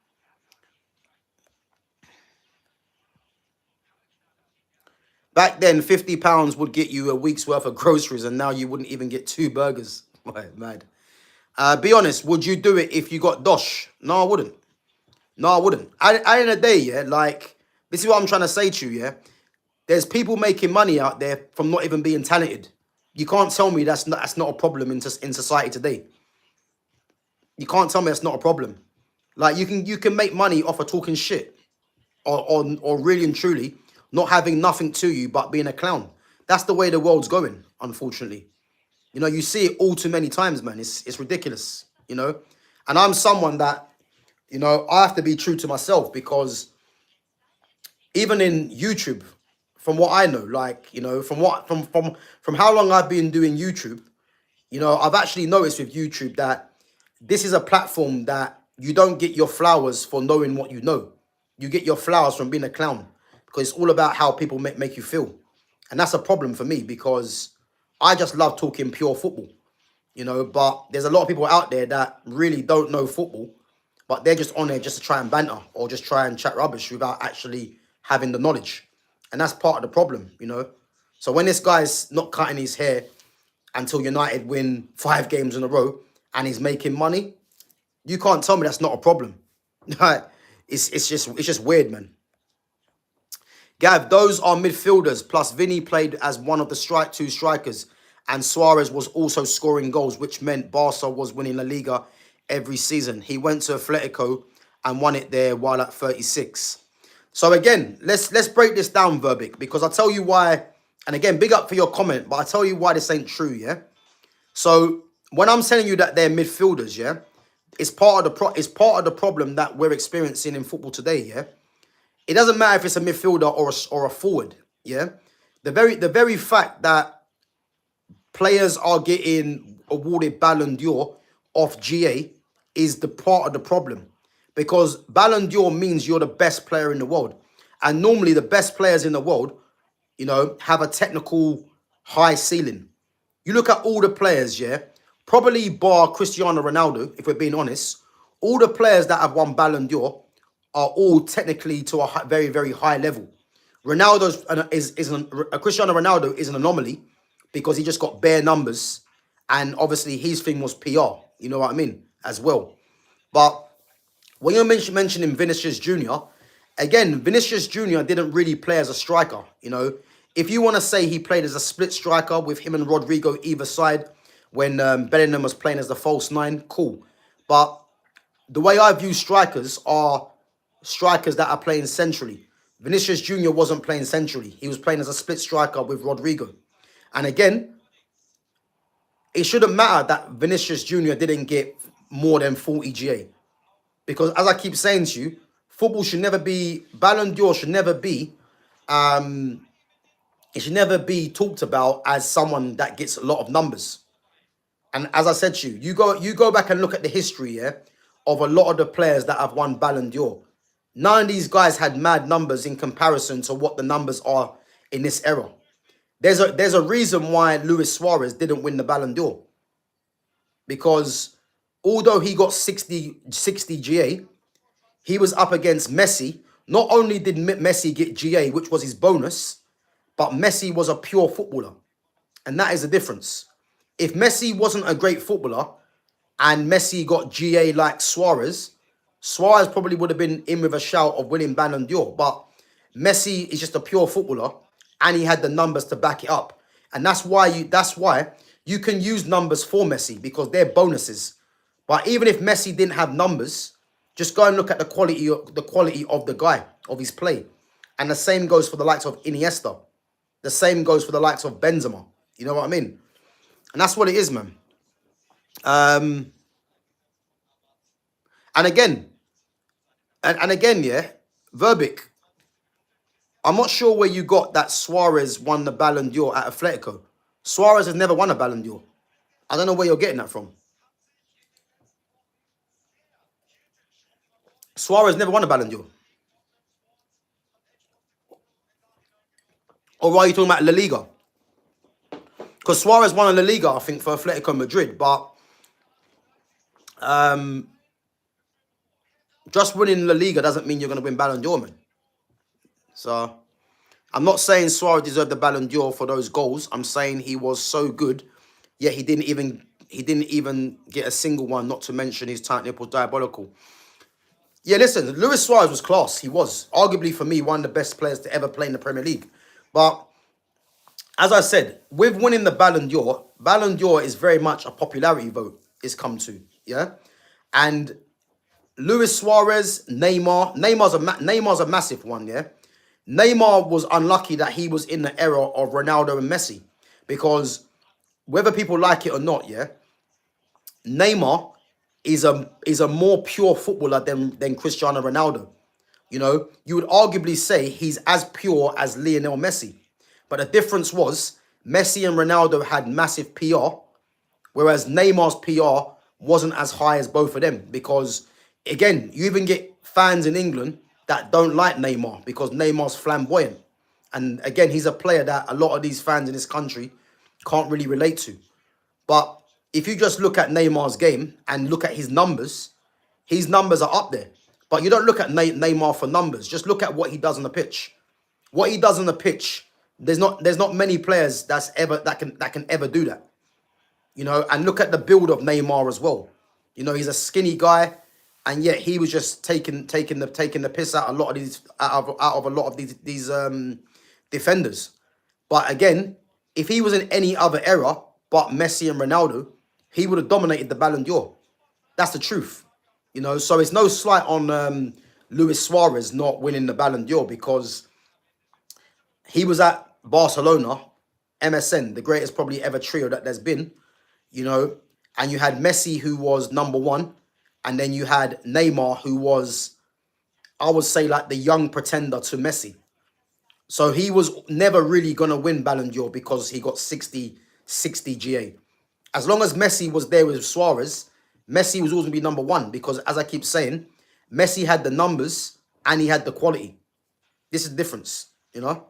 Back then, £50 would get you a week's worth of groceries, and now you wouldn't even get 2 burgers. Right, mad. Be honest, would you do it if you got dosh? No, I wouldn't. No, I wouldn't. At the end of the day, yeah, like, this is what I'm trying to say to you, yeah? There's people making money out there from not even being talented. You can't tell me that's not a problem in society today. You can't tell me that's not a problem. Like, you can make money off of talking shit, or really and truly not having nothing to you but being a clown. That's the way the world's going, unfortunately. You know, you see it all too many times, man. It's ridiculous, you know. And I'm someone that, you know, I have to be true to myself, because even in YouTube, from what I know, like, from how long I've been doing YouTube, I've actually noticed with YouTube that this is a platform that you don't get your flowers for knowing what you know. You get your flowers from being a clown, because it's all about how people make you feel. And that's a problem for me, because I just love talking pure football, but there's a lot of people out there that really don't know football, but they're just on there just to try and banter or just try and chat rubbish without actually having the knowledge. And that's part of the problem. So when this guy's not cutting his hair until United win 5 games in a row and he's making money, you can't tell me that's not a problem. It's just weird, man. Gav, those are midfielders. Plus, Vinny played as one of the two strikers, and Suarez was also scoring goals, which meant Barca was winning La Liga every season. He went to Atletico and won it there while at 36. So again, let's break this down, Verbic, because I'll tell you why. And again, big up for your comment, but I'll tell you why this ain't true, yeah? So when I'm telling you that they're midfielders, yeah, it's part of the problem that we're experiencing in football today, yeah? It doesn't matter if it's a midfielder or a forward, yeah? The very fact that players are getting awarded Balon d'Or off GA is the part of the problem. Because Balon d'Or means you're the best player in the world. And normally the best players in the world, have a technical high ceiling. You look at all the players, yeah, probably bar Cristiano Ronaldo, if we're being honest, all the players that have won Balon d'Or are all technically to a very, very high level. Cristiano Ronaldo is an anomaly because he just got bare numbers, and obviously his thing was PR. You know what I mean, as well. But when you're mentioning Vinicius Jr., again, Vinicius Jr. didn't really play as a striker. If you want to say he played as a split striker with him and Rodrigo either side when Bellingham was playing as the false 9, cool. But the way I view strikers are strikers that are playing centrally. Vinicius Jr. wasn't playing centrally. He was playing as a split striker with Rodrigo. And again, it shouldn't matter that Vinicius Jr. didn't get more than 40 GA. Because as I keep saying to you, football should never be, Ballon d'Or should never be, it should never be talked about as someone that gets a lot of numbers. And as I said to you, you go back and look at the history, yeah, of a lot of the players that have won Ballon d'Or. None of these guys had mad numbers in comparison to what the numbers are in this era. There's a reason why Luis Suarez didn't win the Ballon d'Or. Because although he got 60 GA, he was up against Messi. Not only did Messi get GA, which was his bonus, but Messi was a pure footballer. And that is the difference. If Messi wasn't a great footballer and Messi got GA like Suarez probably would have been in with a shout of winning Ballon d'Or. But Messi is just a pure footballer and he had the numbers to back it up. And that's why you can use numbers for Messi, because they're bonuses. But even if Messi didn't have numbers, just go and look at the quality of the guy, of his play. And the same goes for the likes of Iniesta. The same goes for the likes of Benzema. You know what I mean? And that's what it is, man. And again, yeah, Verbic, I'm not sure where you got that Suarez won the Ballon d'Or at Atletico. Suarez has never won a Ballon d'Or. I don't know where you're getting that from. Suarez never won a Ballon d'Or. Or are you talking about La Liga? Because Suarez won a La Liga, I think, for Atletico Madrid. But just winning La Liga doesn't mean you're going to win Ballon d'Or, man. So I'm not saying Suarez deserved the Ballon d'Or for those goals. I'm saying he was so good, yet he didn't even get a single one, not to mention his tight nipple diabolical. Yeah, listen, Luis Suarez was class. He was arguably, for me, one of the best players to ever play in the Premier League. But as I said, with winning the Ballon d'Or is very much a popularity vote it's come to, yeah? And Luis Suarez, Neymar's a massive one, yeah? Neymar was unlucky that he was in the era of Ronaldo and Messi, because whether people like it or not, yeah, Neymar is a more pure footballer than Cristiano Ronaldo. You know, you would arguably say he's as pure as Lionel Messi. But the difference was Messi and Ronaldo had massive PR, whereas Neymar's PR wasn't as high as both of them. Because, again, you even get fans in England that don't like Neymar because Neymar's flamboyant. And again, he's a player that a lot of these fans in this country can't really relate to. But if you just look at Neymar's game and look at his numbers are up there. But you don't look at Neymar for numbers. Just look at what he does on the pitch. What he does on the pitch, there's not many players that can ever do that. You know, and look at the build of Neymar as well. You know, he's a skinny guy, and yet he was just taking the piss out of a lot of these defenders. But again, if he was in any other era but Messi and Ronaldo, he would have dominated the Balon d'Or. That's the truth. You know, so it's no slight on Luis Suarez not winning the Balon d'Or because he was at Barcelona, MSN, the greatest probably ever trio that there's been, you know, and you had Messi who was number one, and then you had Neymar who was, I would say, like the young pretender to Messi. So he was never really going to win Balon d'Or because he got 60 GA. As long as Messi was there with Suarez, Messi was always going to be number one because, as I keep saying, Messi had the numbers and he had the quality. This is the difference, you know.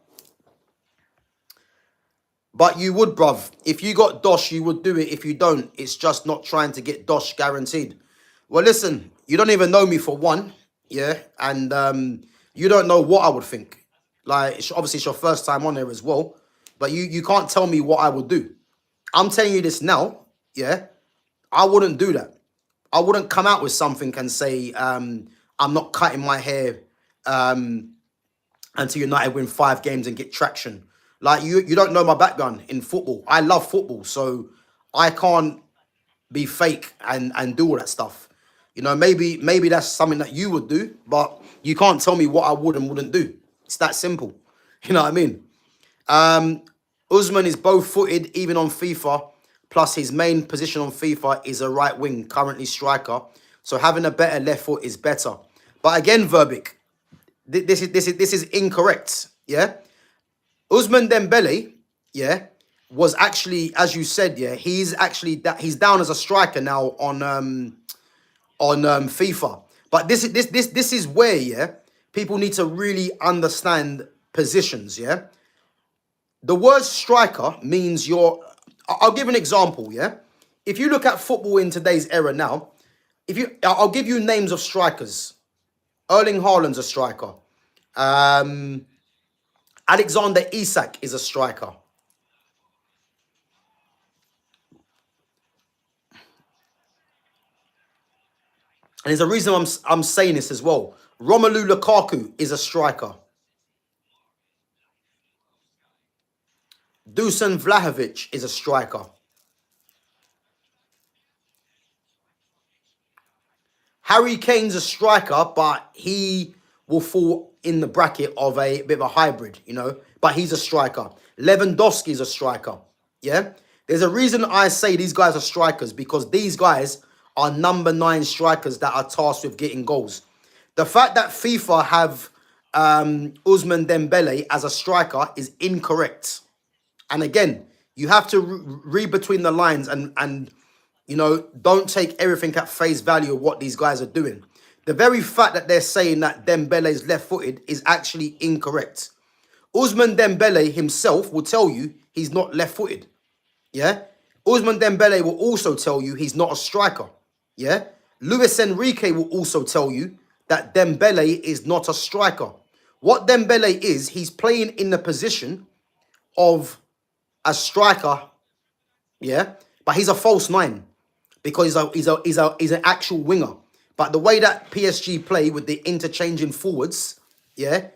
But you would, bruv. If you got dosh, you would do it. If you don't, it's just not trying to get dosh guaranteed. Well, listen, you don't even know me for one, yeah? And you don't know what I would think. Like, obviously, it's your first time on there as well. But you can't tell me what I would do. I'm telling you this now, yeah? I wouldn't do that. I wouldn't come out with something and say, I'm not cutting my hair until United win 5 games and get traction. Like, you don't know my background in football. I love football, so I can't be fake and do all that stuff. You know, maybe that's something that you would do, but you can't tell me what I would and wouldn't do. It's that simple. You know what I mean? Usman is both-footed, even on FIFA. Plus, his main position on FIFA is a right wing, currently striker. So having a better left foot is better. But again, Verbic, this is incorrect. Yeah, Usman Dembele, yeah, was actually, as you said, yeah, he's down as a striker now on FIFA. But this is where, yeah, people need to really understand positions. Yeah, the word striker means you're. I'll give an example, yeah? If you look at football in today's era now, I'll give you names of strikers. Erling Haaland's a striker. Alexander Isak is a striker. And there's a reason I'm saying this as well. Romelu Lukaku is a striker. Dusan Vlahovic is a striker. Harry Kane's a striker, but he will fall in the bracket of a bit of a hybrid, you know. But he's a striker. Lewandowski's a striker, yeah? There's a reason I say these guys are strikers because these guys are number 9 strikers that are tasked with getting goals. The fact that FIFA have Usman Dembele as a striker is incorrect. And again, you have to read between the lines and you know, don't take everything at face value of what these guys are doing. The very fact that they're saying that Dembele is left-footed is actually incorrect. Usman Dembele himself will tell you he's not left-footed. Yeah? Usman Dembele will also tell you he's not a striker. Yeah? Luis Enrique will also tell you that Dembele is not a striker. What Dembele is, he's playing in the position of a striker, yeah, but he's a false 9 because he's an actual winger. But the way that PSG play with the interchanging forwards, yeah,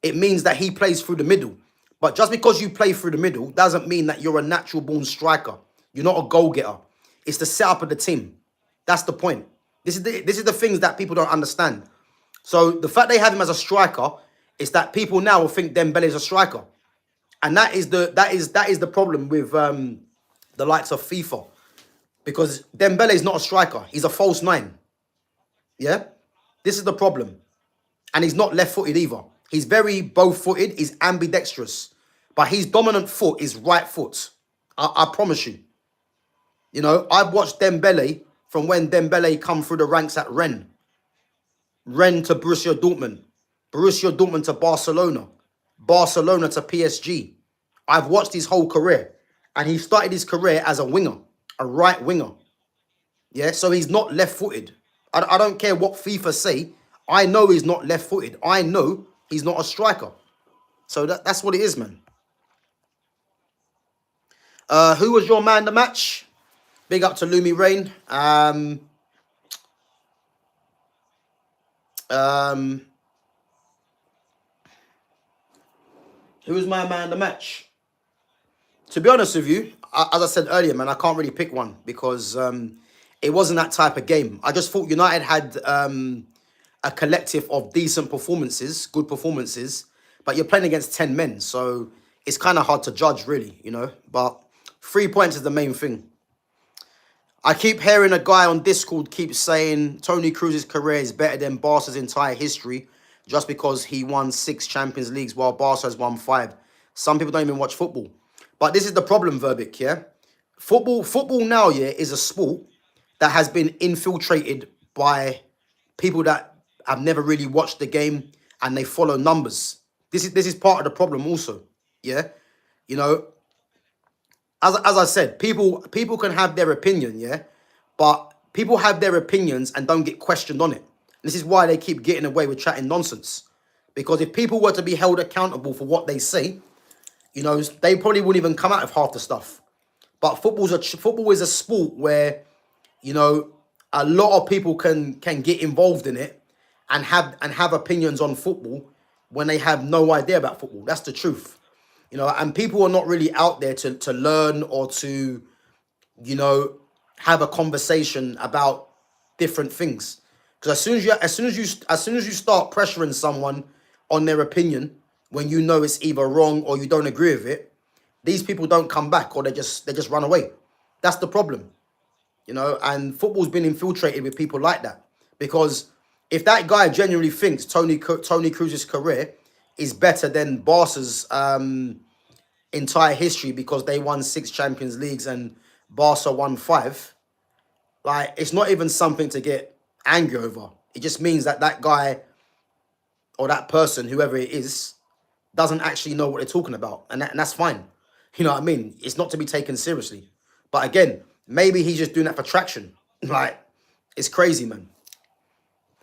it means that he plays through the middle. But just because you play through the middle doesn't mean that you're a natural born striker. You're not a goal getter. It's the setup of the team. That's the point. This is the things that people don't understand. So the fact they have him as a striker is that people now will think Dembele is a striker. And that is the problem with the likes of FIFA. Because Dembele is not a striker. He's a false 9. Yeah? This is the problem. And he's not left-footed either. He's very both-footed. He's ambidextrous. But his dominant foot is right foot. I promise you. You know, I've watched Dembele from when Dembele come through the ranks at Rennes. Rennes to Borussia Dortmund. Borussia Dortmund to Barcelona. Barcelona to PSG. I've watched his whole career. And he started his career as a winger. A right winger. Yeah, so he's not left-footed. I don't care what FIFA say. I know he's not left-footed. I know he's not a striker. So that's what it is, man. Who was your man of the match? Big up to Lumi Rain. Who was my man of the match? To be honest with you, as I said earlier, man, I can't really pick one because it wasn't that type of game. I just thought United had a collective of decent performances, good performances, but you're playing against 10 men, so it's kind of hard to judge, really, you know. But 3 points is the main thing. I keep hearing a guy on Discord keep saying Toni Kroos's career is better than Barca's entire history just because he won 6 Champions Leagues while Barca has won 5. Some people don't even watch football. But this is the problem, Verbic, yeah? Football now, yeah, is a sport that has been infiltrated by people that have never really watched the game and they follow numbers. This is part of the problem also, yeah? You know, as I said, people can have their opinion, yeah? But people have their opinions and don't get questioned on it. This is why they keep getting away with chatting nonsense. Because if people were to be held accountable for what they say, you know, they probably wouldn't even come out of half the stuff. But football is a sport where, you know, a lot of people can get involved in it and have opinions on football when they have no idea about football. That's the truth. You know, and people are not really out there to learn or to, you know, have a conversation about different things. Because as soon as you start pressuring someone on their opinion when you know it's either wrong or you don't agree with it, these people don't come back or they just run away. That's the problem. You know, and football's been infiltrated with people like that. Because if that guy genuinely thinks Toni Kroos's career is better than Barca's entire history because they won 6 Champions Leagues and Barca won 5, like, it's not even something to get angry over. It just means that that guy or that person, whoever it is, doesn't actually know what they're talking about. And that's fine. You know what I mean? It's not to be taken seriously. But again, maybe he's just doing that for traction. Like, it's crazy, man.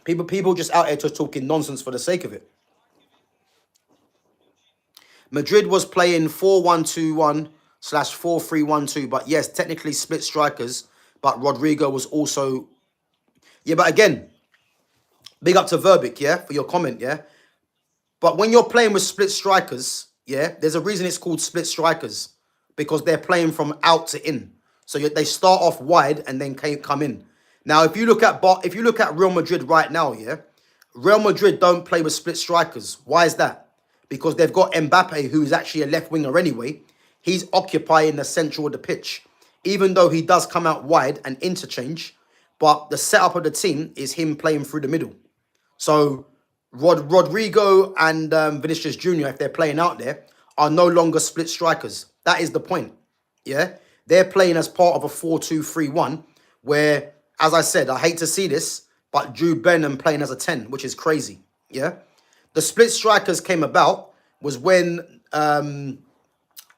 People just out here just talking nonsense for the sake of it. Madrid was playing 4-1-2-1 / 4-3-1-2. But yes, technically split strikers. But Rodrigo was also... Yeah, but again, big up to Verbic, yeah, for your comment, yeah. But when you're playing with split strikers, yeah, there's a reason it's called split strikers. Because they're playing from out to in. So they start off wide and then come in. Now, if you look at Real Madrid right now, yeah, Real Madrid don't play with split strikers. Why is that? Because they've got Mbappe, who is actually a left winger anyway. He's occupying the central of the pitch. Even though he does come out wide and interchange, but the setup of the team is him playing through the middle. So Rodrigo and Vinicius Jr., if they're playing out there, are no longer split strikers. That is the point, yeah? They're playing as part of a 4-2-3-1 where, as I said, I hate to see this, but Jude Bellingham playing as a 10, which is crazy, yeah? The split strikers came about was when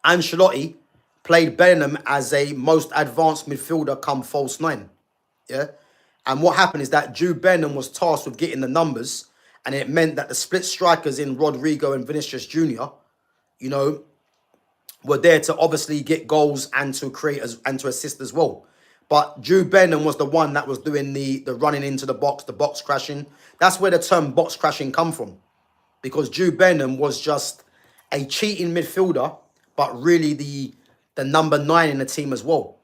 Ancelotti played Bellingham as a most advanced midfielder come false 9, yeah? And what happened is that Jude Bellingham was tasked with getting the numbers, and it meant that the split strikers in Rodrigo and Vinicius Jr., you know, were there to obviously get goals and to create and to assist as well. But Jude Bellingham was the one that was doing the running into the box crashing. That's where the term box crashing come from. Because Jude Bellingham was just a cheating midfielder, but really the number 9 in the team as well.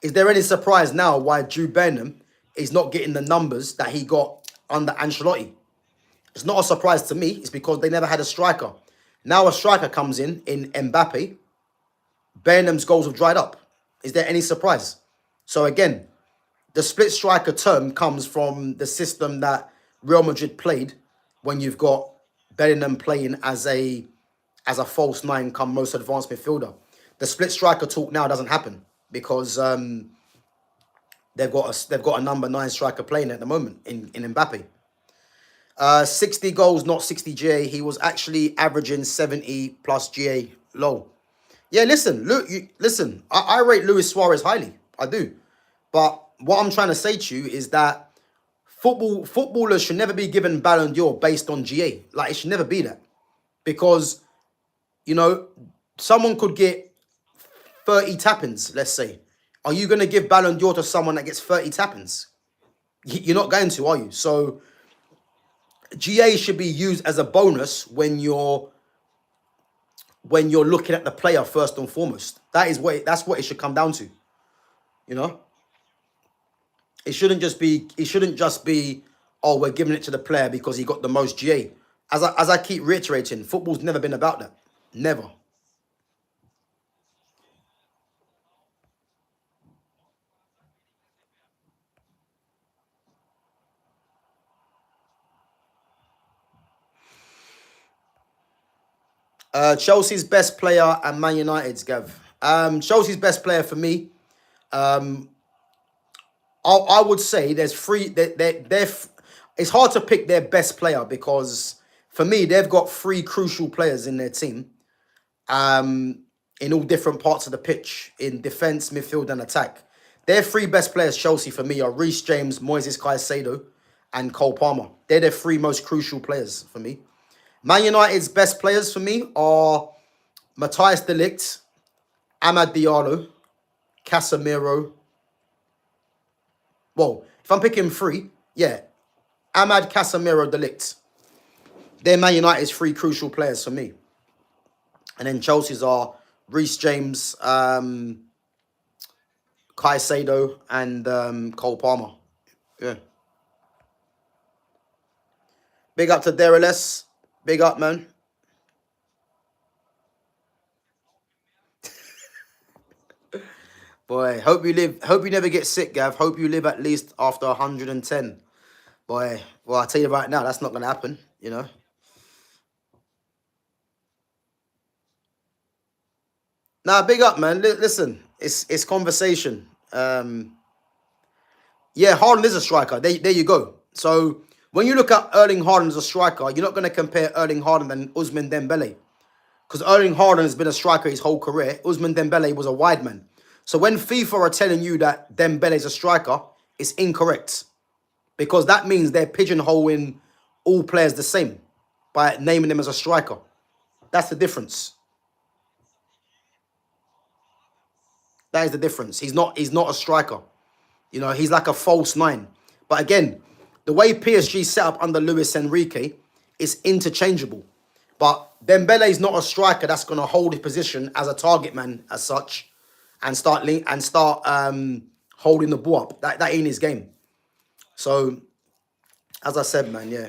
Is there any surprise now why Jude Bellingham is not getting the numbers that he got under Ancelotti? It's not a surprise to me. It's because they never had a striker. Now a striker comes in Mbappe. Bellingham's goals have dried up. Is there any surprise? So again, the split striker term comes from the system that Real Madrid played when you've got Bellingham playing as a false nine come most advanced midfielder. The split striker talk now doesn't happen because they've got a number 9 striker playing at the moment in Mbappe. 60 goals, not 60 GA. He was actually averaging 70 plus GA low. Yeah, listen, listen. I rate Luis Suarez highly. I do. But what I'm trying to say to you is that footballers should never be given Balon d'Or based on GA. Like, it should never be that. Because, you know, someone could get 30 tap-ins, let's say. Are you going to give Balon d'Or to someone that gets 30 tap-ins? You're not going to, are you? So, GA should be used as a bonus when you're looking at the player first and foremost. That's what it should come down to. You know? It shouldn't just be, oh, we're giving it to the player because he got the most GA. As I keep reiterating, football's never been about that. Never. Chelsea's best player and Man United's, Gav. Chelsea's best player for me, I would say there's three. It's hard to pick their best player because for me they've got 3 crucial players in their team, in all different parts of the pitch, in defense, midfield, and attack. Their 3 best players, Chelsea, for me, are Reece James, Moises Caicedo, and Cole Palmer. They're the 3 most crucial players for me. Man United's best players for me are Matthias de Ligt, Amad Diallo, Casemiro. Well, if I'm picking 3, yeah, Amad, Casemiro, de Ligt. They're Man United's 3 crucial players for me. And then Chelsea's are Reece James, Caicedo, and Cole Palmer. Yeah. Big up to Deriles. Big up, man. Boy, hope you never get sick, Gav. Hope you live at least after 110. Boy, well, I'll tell you right now, that's not going to happen, you know. Nah, big up, man. Listen, it's conversation. Yeah, Haaland is a striker. There you go. So when you look at Erling Haaland as a striker, you're not going to compare Erling Haaland and Ousmane Dembele. Because Erling Haaland has been a striker his whole career. Ousmane Dembele was a wide man. So when FIFA are telling you that Dembele is a striker, it's incorrect. Because that means they're pigeonholing all players the same by naming them as a striker. That's the difference. That is the difference. He's not a striker. You know, he's like a false 9. But again, the way PSG set up under Luis Enrique is interchangeable. But Dembele is not a striker that's going to hold his position as a target man as such and start holding the ball up. That ain't his game. So, as I said, man, yeah.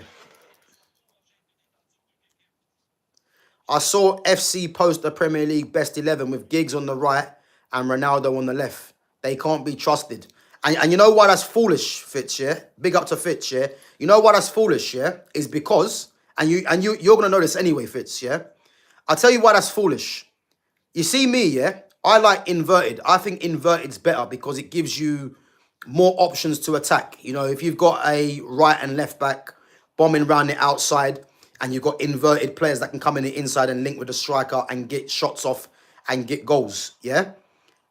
I saw FC post a Premier League best 11 with Giggs on the right and Ronaldo on the left. They can't be trusted. And you know why that's foolish, Fitz, yeah? Big up to Fitz, yeah? You know why that's foolish, yeah? Is because, you're going to know this anyway, Fitz, yeah? I'll tell you why that's foolish. You see me, yeah? I like inverted. I think inverted's better because it gives you more options to attack. You know, if you've got a right and left back bombing around the outside and you've got inverted players that can come in the inside and link with the striker and get shots off and get goals, yeah?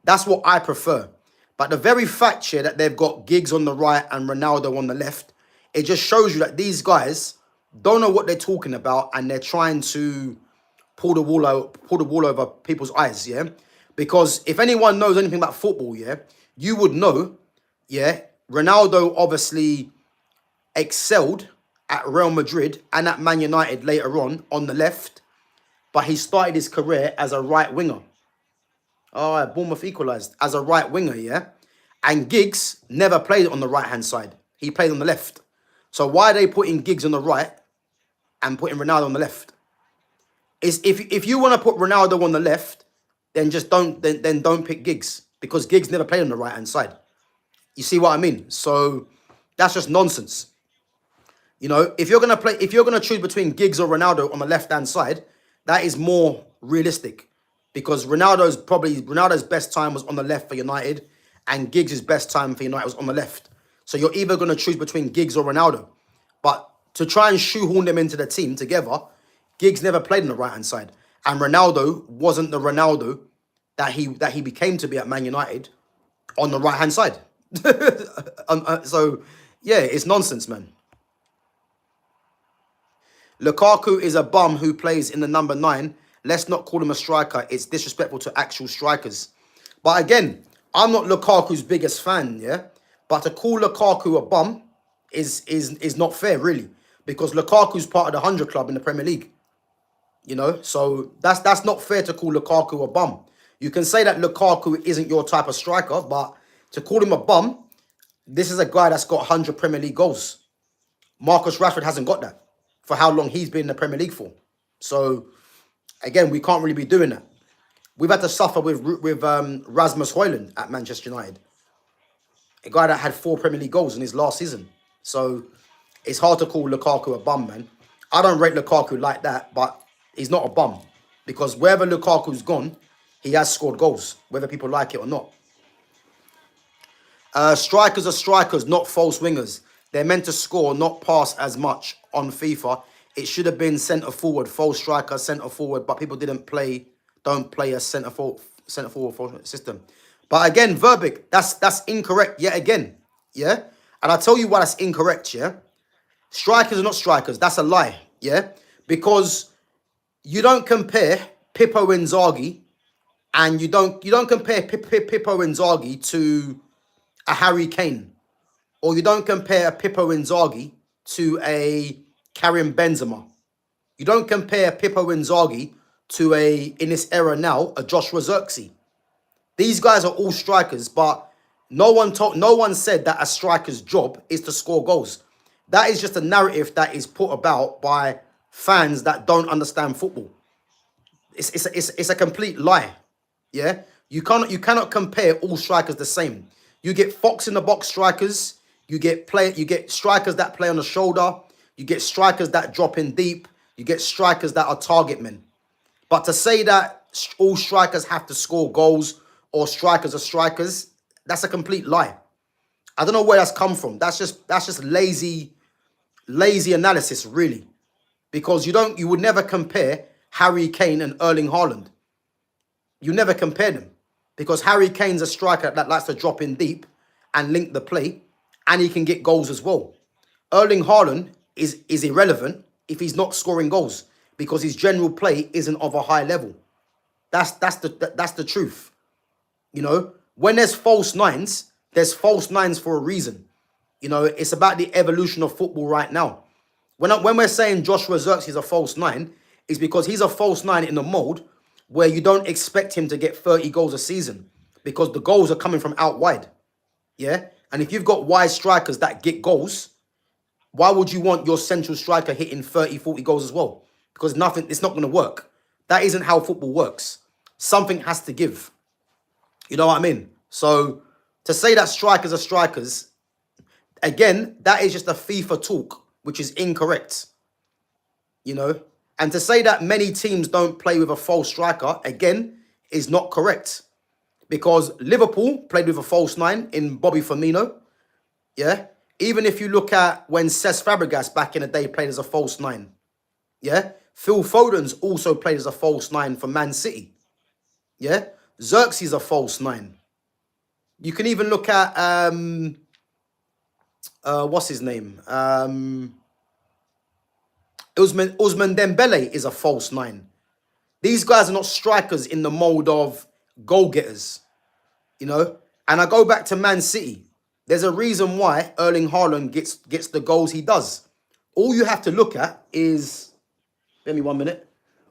That's what I prefer. But the very fact here that they've got Giggs on the right and Ronaldo on the left, it just shows you that these guys don't know what they're talking about and they're trying to pull the wool over people's eyes, yeah? Because if anyone knows anything about football, yeah, you would know, yeah, Ronaldo obviously excelled at Real Madrid and at Man United later on the left, but he started his career as a right winger. Oh, Bournemouth equalised as a right winger, yeah? And Giggs never played on the right-hand side. He played on the left. So why are they putting Giggs on the right and putting Ronaldo on the left? If you want to put Ronaldo on the left, then just don't pick Giggs because Giggs never played on the right-hand side. You see what I mean? So that's just nonsense. You know, if you're gonna play, if you're gonna choose between Giggs or Ronaldo on the left-hand side, that is more realistic. Because Ronaldo's best time was on the left for United, and Giggs' best time for United was on the left. So you're either gonna choose between Giggs or Ronaldo. But to try and shoehorn them into the team together, Giggs never played on the right-hand side. And Ronaldo wasn't the Ronaldo that he became to be at Man United on the right-hand side. So, yeah, it's nonsense, man. Lukaku is a bum who plays in the number 9. Let's not call him a striker. It's disrespectful to actual strikers. But again, I'm not Lukaku's biggest fan, yeah? But to call Lukaku a bum is not fair, really. Because Lukaku's part of the 100 club in the Premier League. You know? So that's not fair to call Lukaku a bum. You can say that Lukaku isn't your type of striker, but to call him a bum, this is a guy that's got 100 Premier League goals. Marcus Rashford hasn't got that for how long he's been in the Premier League for. So, again, we can't really be doing that. We've had to suffer with Rasmus Højlund at Manchester United. A guy that had 4 Premier League goals in his last season. So, it's hard to call Lukaku a bum, man. I don't rate Lukaku like that, but he's not a bum. Because wherever Lukaku's gone, he has scored goals, whether people like it or not. Strikers are strikers, not false wingers. They're meant to score, not pass as much on FIFA. It should have been centre forward, false striker, centre forward, but people don't play a centre forward system. But again, Verbeek, that's incorrect yet again. Yeah? And I'll tell you why that's incorrect, yeah? Strikers are not strikers. That's a lie, yeah? Because you don't compare Pippo Inzaghi and you don't compare Pippo Inzaghi to a Harry Kane. Or you don't compare a Pippo Inzaghi to a Karim Benzema. You don't compare Pippo Inzaghi to in this era now, a Joshua Zirkzee. These guys are all strikers, but no one said that a striker's job is to score goals. That is just a narrative that is put about by fans that don't understand football. It's a complete lie. Yeah? You cannot compare all strikers the same. You get fox in the box strikers. You get strikers that play on the shoulder. You get strikers that drop in deep. You get strikers that are target men. But to say that all strikers have to score goals or strikers are strikers, that's a complete lie. I don't know where that's come from. That's just lazy analysis, really. Because you would never compare Harry Kane and Erling Haaland. You never compare them. Because Harry Kane's a striker that likes to drop in deep and link the play. And he can get goals as well. Erling Haaland is irrelevant if he's not scoring goals. Because his general play isn't of a high level. That's the truth. You know, when there's false nines for a reason. You know, it's about the evolution of football right now. When we're saying Joshua Zirkzee is a false 9, it's because he's a false 9 in the mold where you don't expect him to get 30 goals a season because the goals are coming from out wide. Yeah? And if you've got wide strikers that get goals, why would you want your central striker hitting 30, 40 goals as well? Because it's not going to work. That isn't how football works. Something has to give. You know what I mean? So to say that strikers are strikers, again, that is just a FIFA talk, which is incorrect. You know? And to say that many teams don't play with a false striker, again, is not correct. Because Liverpool played with a false 9 in Bobby Firmino. Yeah? Even if you look at when Cesc Fabregas back in the day played as a false 9. Yeah? Phil Foden's also played as a false 9 for Man City. Yeah? Xerxes a false 9. You can even look at, what's his name? Ousmane Dembele is a false 9. These guys are not strikers in the mold of goal-getters, you know? And I go back to Man City. There's a reason why Erling Haaland gets the goals he does. All you have to look at is, give me 1 minute.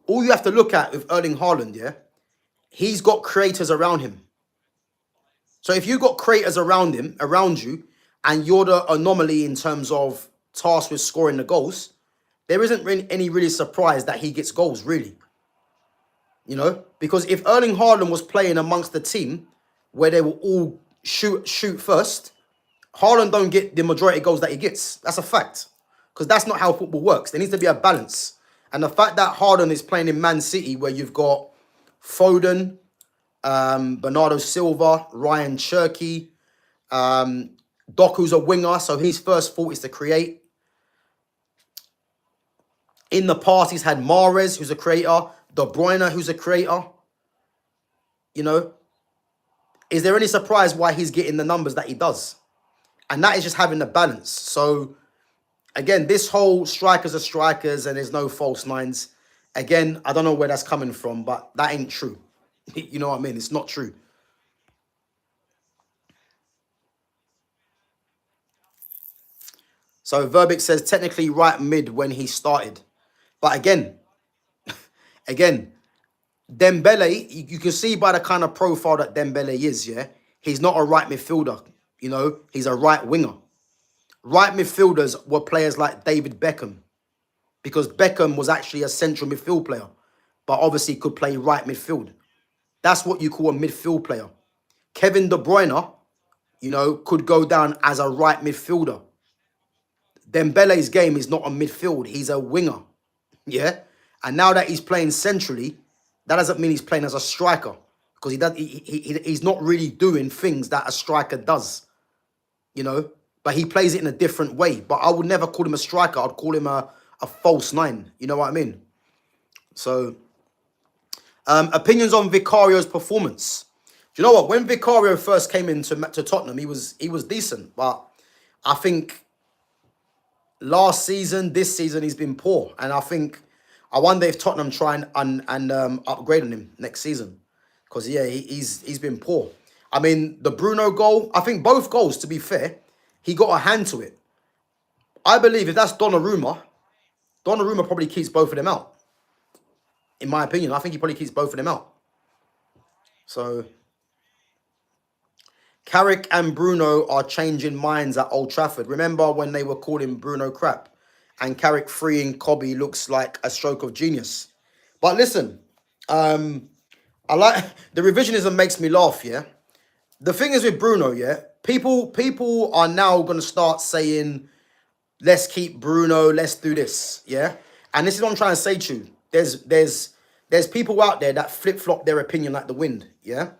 All you have to look at with Erling Haaland, yeah, he's got creators around him. So if you've got creators around you, and you're the anomaly in terms of tasked with scoring the goals, there isn't really any surprise that he gets goals, really. You know? Because if Erling Haaland was playing amongst the team where they will all shoot first, Haaland don't get the majority of goals that he gets. That's a fact. because that's not how football works. There needs to be a balance. And the fact that Harden is playing in Man City, where you've got Foden, Bernardo Silva, Ryan Cherky, Doku's a winger, so his first thought is to create. In the past, he's had Mahrez, who's a creator, De Bruyne, who's a creator. You know, is there any surprise why he's getting the numbers that he does? And that is just having the balance. So, again, this whole strikers are strikers and there's no false nines. Again, I don't know where that's coming from, but that ain't true. You know what I mean? It's not true. So Verbic says technically right mid when he started. But again, Dembele, you can see by the kind of profile that Dembele is, yeah? He's not a right midfielder, you know? He's a right winger. Right midfielders were players like David Beckham, because Beckham was actually a central midfield player, but obviously could play right midfield. That's what you call a midfield player. Kevin De Bruyne, you know, could go down as a right midfielder. Dembele's game is not a midfield. He's a winger, yeah? And now that he's playing centrally, that doesn't mean he's playing as a striker, because he's not really doing things that a striker does, you know? But he plays it in a different way. But I would never call him a striker. I'd call him a false nine. You know what I mean? So, opinions on Vicario's performance. Do you know what? When Vicario first came into to Tottenham, he was decent. But I think last season, this season, he's been poor. And I wonder if Tottenham try and upgrade on him next season. Because, yeah, he's been poor. I mean, the Bruno goal, I think both goals, to be fair, he got a hand to it. I believe if that's Donnarumma probably keeps both of them out. In my opinion, I think he probably keeps both of them out. So, Carrick and Bruno are changing minds at Old Trafford. Remember when they were calling Bruno crap? And Carrick freeing Cobby looks like a stroke of genius. But listen, I like the revisionism makes me laugh, yeah? The thing is with Bruno, yeah, people are now going to start saying, let's keep Bruno, let's do this, yeah? And this is what I'm trying to say to you. There's people out there that flip-flop their opinion like the wind, yeah?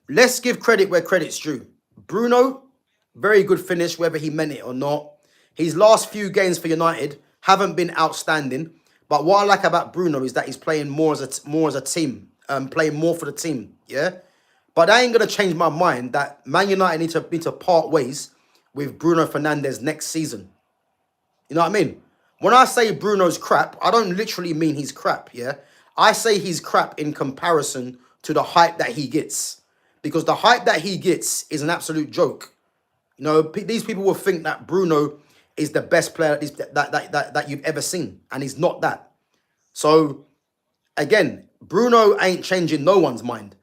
Let's give credit where credit's due. Bruno, very good finish, whether he meant it or not. His last few games for United haven't been outstanding. But what I like about Bruno is that he's playing more as a team, playing more for the team, yeah? But that ain't going to change my mind that Man United need to part ways with Bruno Fernandes next season. You know what I mean? When I say Bruno's crap, I don't literally mean he's crap, yeah? I say he's crap in comparison to the hype that he gets. Because the hype that he gets is an absolute joke. You know, these people will think that Bruno is the best player that you've ever seen. And he's not that. So, again, Bruno ain't changing no one's mind.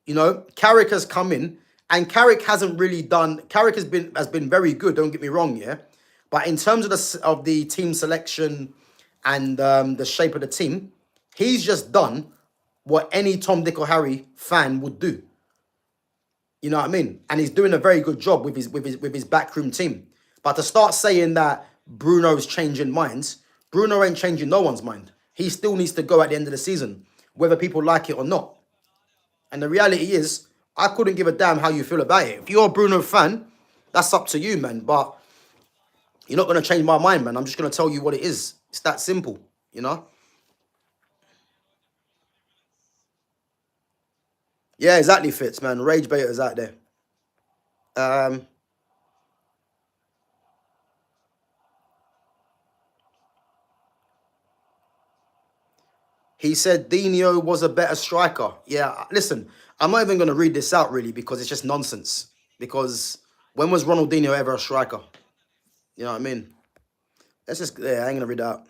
You know, Carrick has come in, and Carrick hasn't really done. Carrick has been very good. Don't get me wrong, yeah. But in terms of the team selection and the shape of the team, he's just done what any Tom, Dick, or Harry fan would do. You know what I mean? And he's doing a very good job with his backroom team. But to start saying that Bruno's changing minds, Bruno ain't changing no one's mind. He still needs to go at the end of the season, whether people like it or not. And the reality is, I couldn't give a damn how you feel about it. If you're a Bruno fan, that's up to you, man. But you're not going to change my mind, man. I'm just going to tell you what it is. It's that simple, you know? Yeah, exactly, Fitz, man. Rage baiters out there. He said Dino was a better striker. Yeah, listen, I'm not even going to read this out, really, because it's just nonsense. Because when was Ronaldinho ever a striker? You know what I mean? Let's just, yeah, I ain't going to read that out.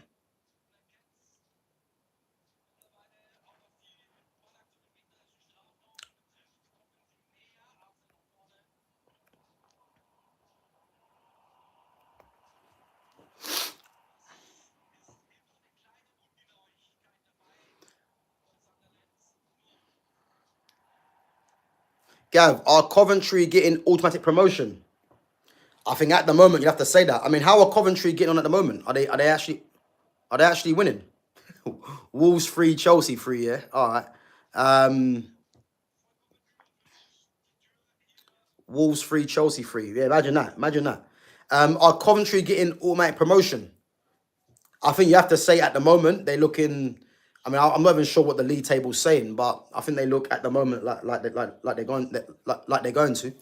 Gav, are Coventry getting automatic promotion? I think at the moment you have to say that. I mean, how are Coventry getting on at the moment? Are they actually winning? Wolves 3, Chelsea 3, yeah? All right. Wolves 3, Chelsea 3. Yeah, imagine that. Imagine that. Are Coventry getting automatic promotion? I think you have to say at the moment they're looking. I mean, I'm not even sure what the league table's saying, but I think they look at the moment like they're going like they're going to.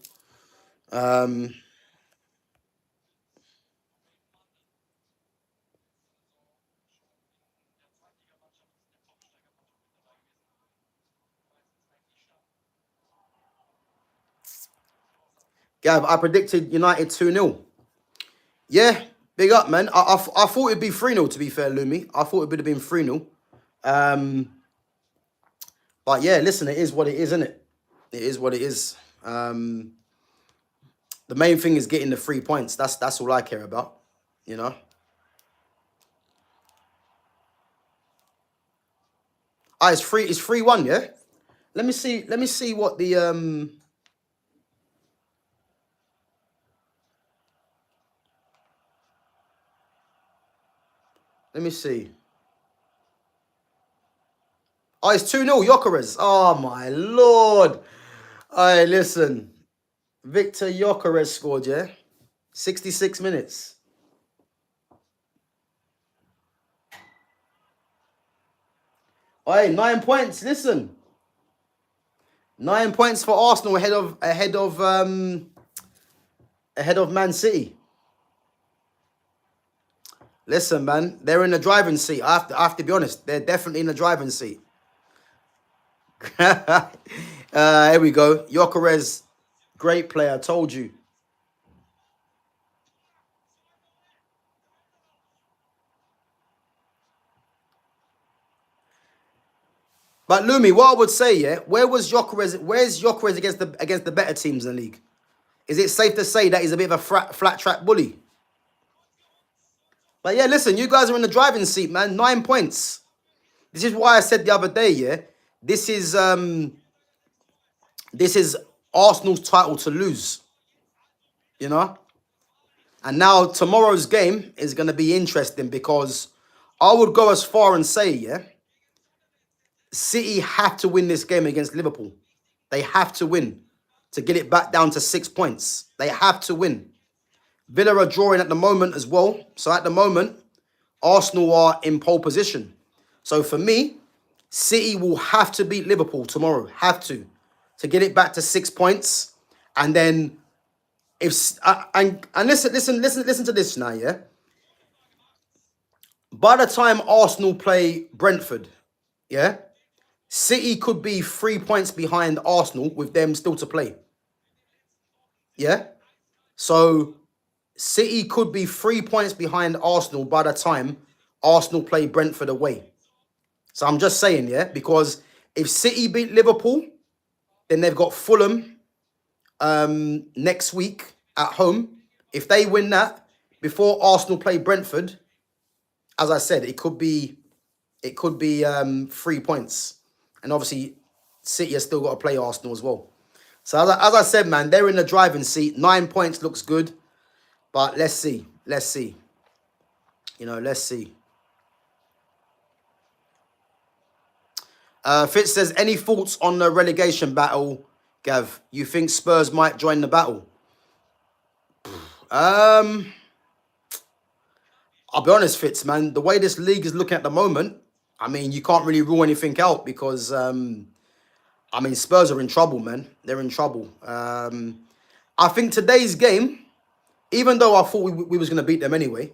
Gav, I predicted United 2-0. Yeah, big up, man. I thought it'd be 3-0, to be fair, Lumi. I thought it would have been 3-0. But yeah, listen, it is what it is, isn't it? It is what it is. The main thing is getting the 3 points. That's all I care about, you know. Ah, it's 3-1, yeah? Let me see what the let me see. Oh, it's 2-0, Gyökeres. Oh my lord. Alright, listen. Victor Gyökeres scored, yeah? 66 minutes. Alright, 9 points. Listen. 9 points for Arsenal ahead of Man City. Listen, man, they're in the driving seat. I have to be honest. They're definitely in the driving seat. Here we go. Gyökeres, great player. Told you. But Lumi, what I would say, yeah, where's Gyökeres against the better teams in the league? Is it safe to say that he's a bit of a flat track bully? But yeah, listen, you guys are in the driving seat, man. 9 points. This is why I said the other day, yeah, this is Arsenal's title to lose, you know? And now tomorrow's game is going to be interesting because I would go as far and say, yeah, City have to win this game against Liverpool. They have to win to get it back down to 6 points. They have to win. Villa are drawing at the moment as well. So at the moment, Arsenal are in pole position. So for me, City will have to beat Liverpool tomorrow. Have to get it back to 6 points. And then if and listen to this now, yeah. By the time Arsenal play Brentford, yeah, City could be 3 points behind Arsenal with them still to play. Yeah. So City could be 3 points behind Arsenal by the time Arsenal play Brentford away. So I'm just saying, yeah, because if City beat Liverpool, then they've got Fulham next week at home. If they win that before Arsenal play Brentford, as I said, it could be 3 points, and obviously City has still got to play Arsenal as well. So as I said, man, they're in the driving seat. 9 points looks good, but let's see, let's see. Let's see. Fitz says, any thoughts on the relegation battle, Gav? You think Spurs might join the battle? I'll be honest, Fitz, man. The way this league is looking at the moment, I mean, you can't really rule anything out because, Spurs are in trouble, man. They're in trouble. I think today's game, even though I thought we was going to beat them anyway,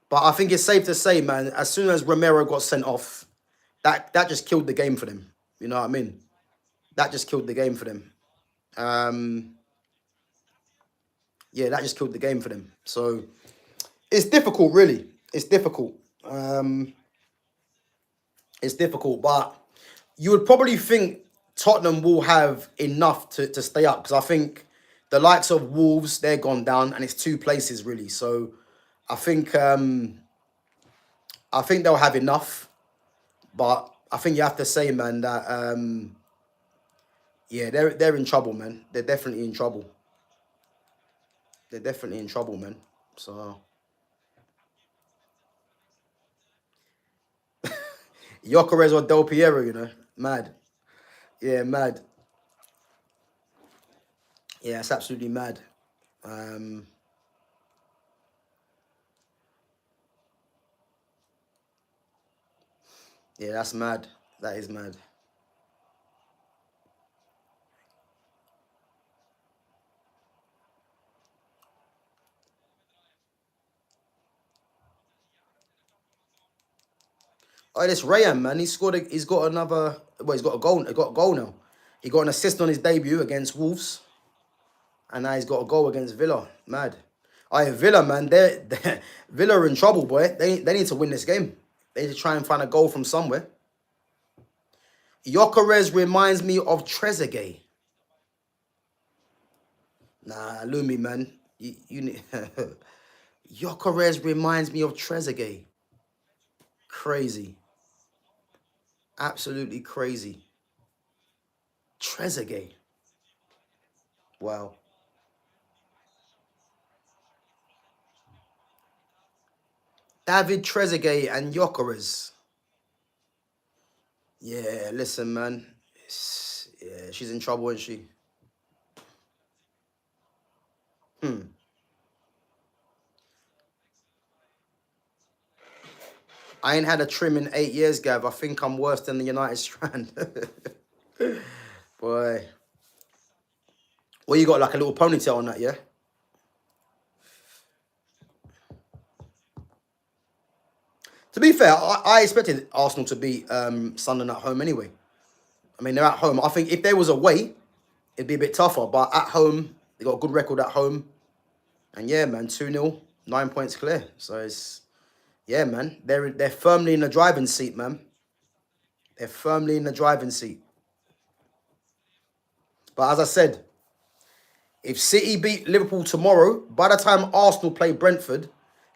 but I think it's safe to say, man, as soon as Romero got sent off, that just killed the game for them. You know what I mean? That just killed the game for them. Yeah, that just killed the game for them. So it's difficult, really. It's difficult. It's difficult, but you would probably think Tottenham will have enough to stay up because I think the likes of Wolves, they're gone down and it's 2 places really. So I think they'll have enough, but I think you have to say, man, that yeah, they're in trouble, man. They're definitely in trouble. They're definitely in trouble, man. So Jokeres or Del Piero, you know, mad. Yeah, mad. Yeah, it's absolutely mad. Um, yeah, that's mad. That is mad. Oh, this Rayan, man, he scored. He's got another. Well, he's got a goal. He got a goal now. He got an assist on his debut against Wolves, and now he's got a goal against Villa. Mad. Oh, yeah, Villa, man, they're Villa are in trouble, boy. They need to win this game. They need to try and find a goal from somewhere. Jokeres reminds me of Trezeguet. Nah, Lumi, man. You need. Jokeres reminds me of Trezeguet. Crazy. Absolutely crazy. Trezeguet. Wow. David Trezeguet and Jokeres. Yeah, listen, man. Yeah, she's in trouble, isn't she? I ain't had a trim in 8 years, Gav. I think I'm worse than the United Strand. Boy. Well, you got like a little ponytail on that, yeah? To be fair, I expected Arsenal to beat Sunderland at home anyway. I mean, they're at home. I think if there was away, it'd be a bit tougher. But at home, they got a good record at home. And yeah, man, 2-0, 9 points clear. So it's, yeah, man, they're firmly in the driving seat, man. They're firmly in the driving seat. But as I said, if City beat Liverpool tomorrow, by the time Arsenal play Brentford,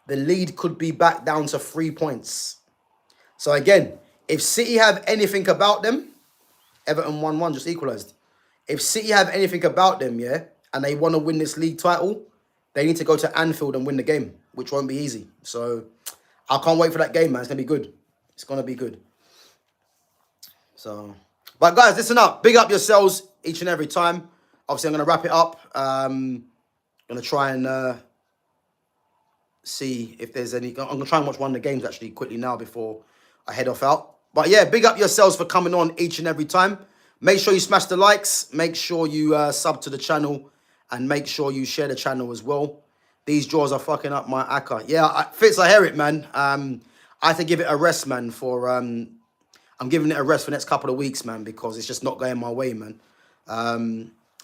the lead could be back down to 3 points. So again, if City have anything about them, Everton 1-1 just equalised. If City have anything about them, yeah, and they want to win this league title, they need to go to Anfield and win the game, which won't be easy. So I can't wait for that game, man. It's going to be good. It's going to be good. So, but guys, listen up. Big up yourselves each and every time. Obviously, I'm going to wrap it up. I'm going to try and see if there's any. I'm going to try and watch one of the games actually quickly now before I head off out. But yeah, big up yourselves for coming on each and every time. Make sure you smash the likes. Make sure you sub to the channel. And make sure you share the channel as well. These draws are fucking up my acca. Yeah, Fitz, I hear it, man. I have to give it a rest, man, for... I'm giving it a rest for the next couple of weeks, man, because it's just not going my way, man.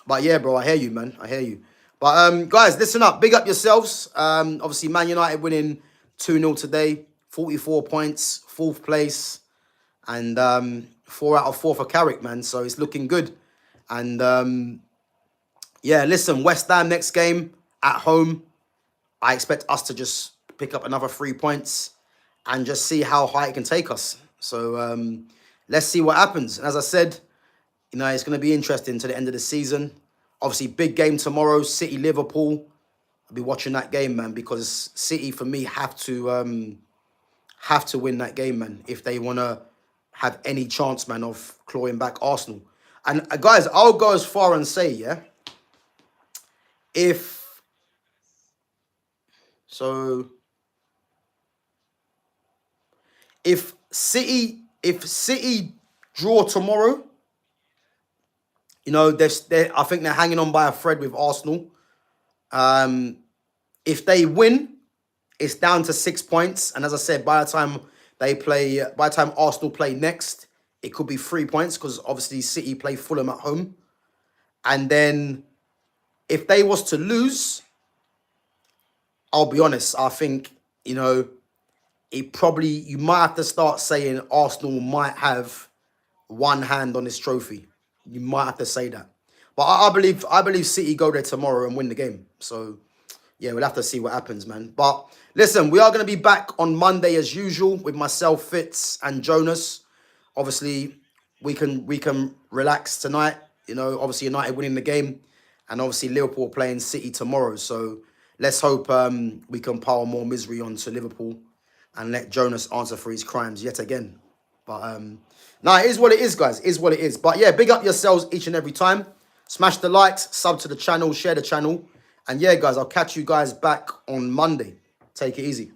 But yeah, bro, I hear you, man. I hear you. But guys, listen up. Big up yourselves. Obviously, Man United winning 2-0 today. 44 points, 4th place. And 4 out of 4 for Carrick, man. So it's looking good. And yeah, listen, West Ham next game at home. I expect us to just pick up another 3 points and just see how high it can take us. So let's see what happens. And as I said, you know, it's going to be interesting to the end of the season. Obviously, big game tomorrow, City Liverpool. I'll be watching that game, man, because City for me have to win that game, man, if they want to have any chance, man, of clawing back Arsenal. And guys, I'll go as far and say, yeah, if City draw tomorrow, you know, I think they're hanging on by a thread with Arsenal. If they win, it's down to 6 points. And as I said, by the time Arsenal play next, it could be 3 points because obviously City play Fulham at home. And then if they was to lose, I'll be honest, I think, you know, you might have to start saying Arsenal might have one hand on this trophy. You might have to say that. But I believe City go there tomorrow and win the game. So yeah, we'll have to see what happens, man. But listen, we are going to be back on Monday as usual with myself, Fitz, and Jonas. Obviously, we can relax tonight. You know, obviously United winning the game, and obviously Liverpool playing City tomorrow. So let's hope we can pile more misery onto Liverpool and let Jonas answer for his crimes yet again. But nah, it is what it is, guys. It is what it is. But yeah, big up yourselves each and every time. Smash the likes, sub to the channel, share the channel. And yeah, guys, I'll catch you guys back on Monday. Take it easy.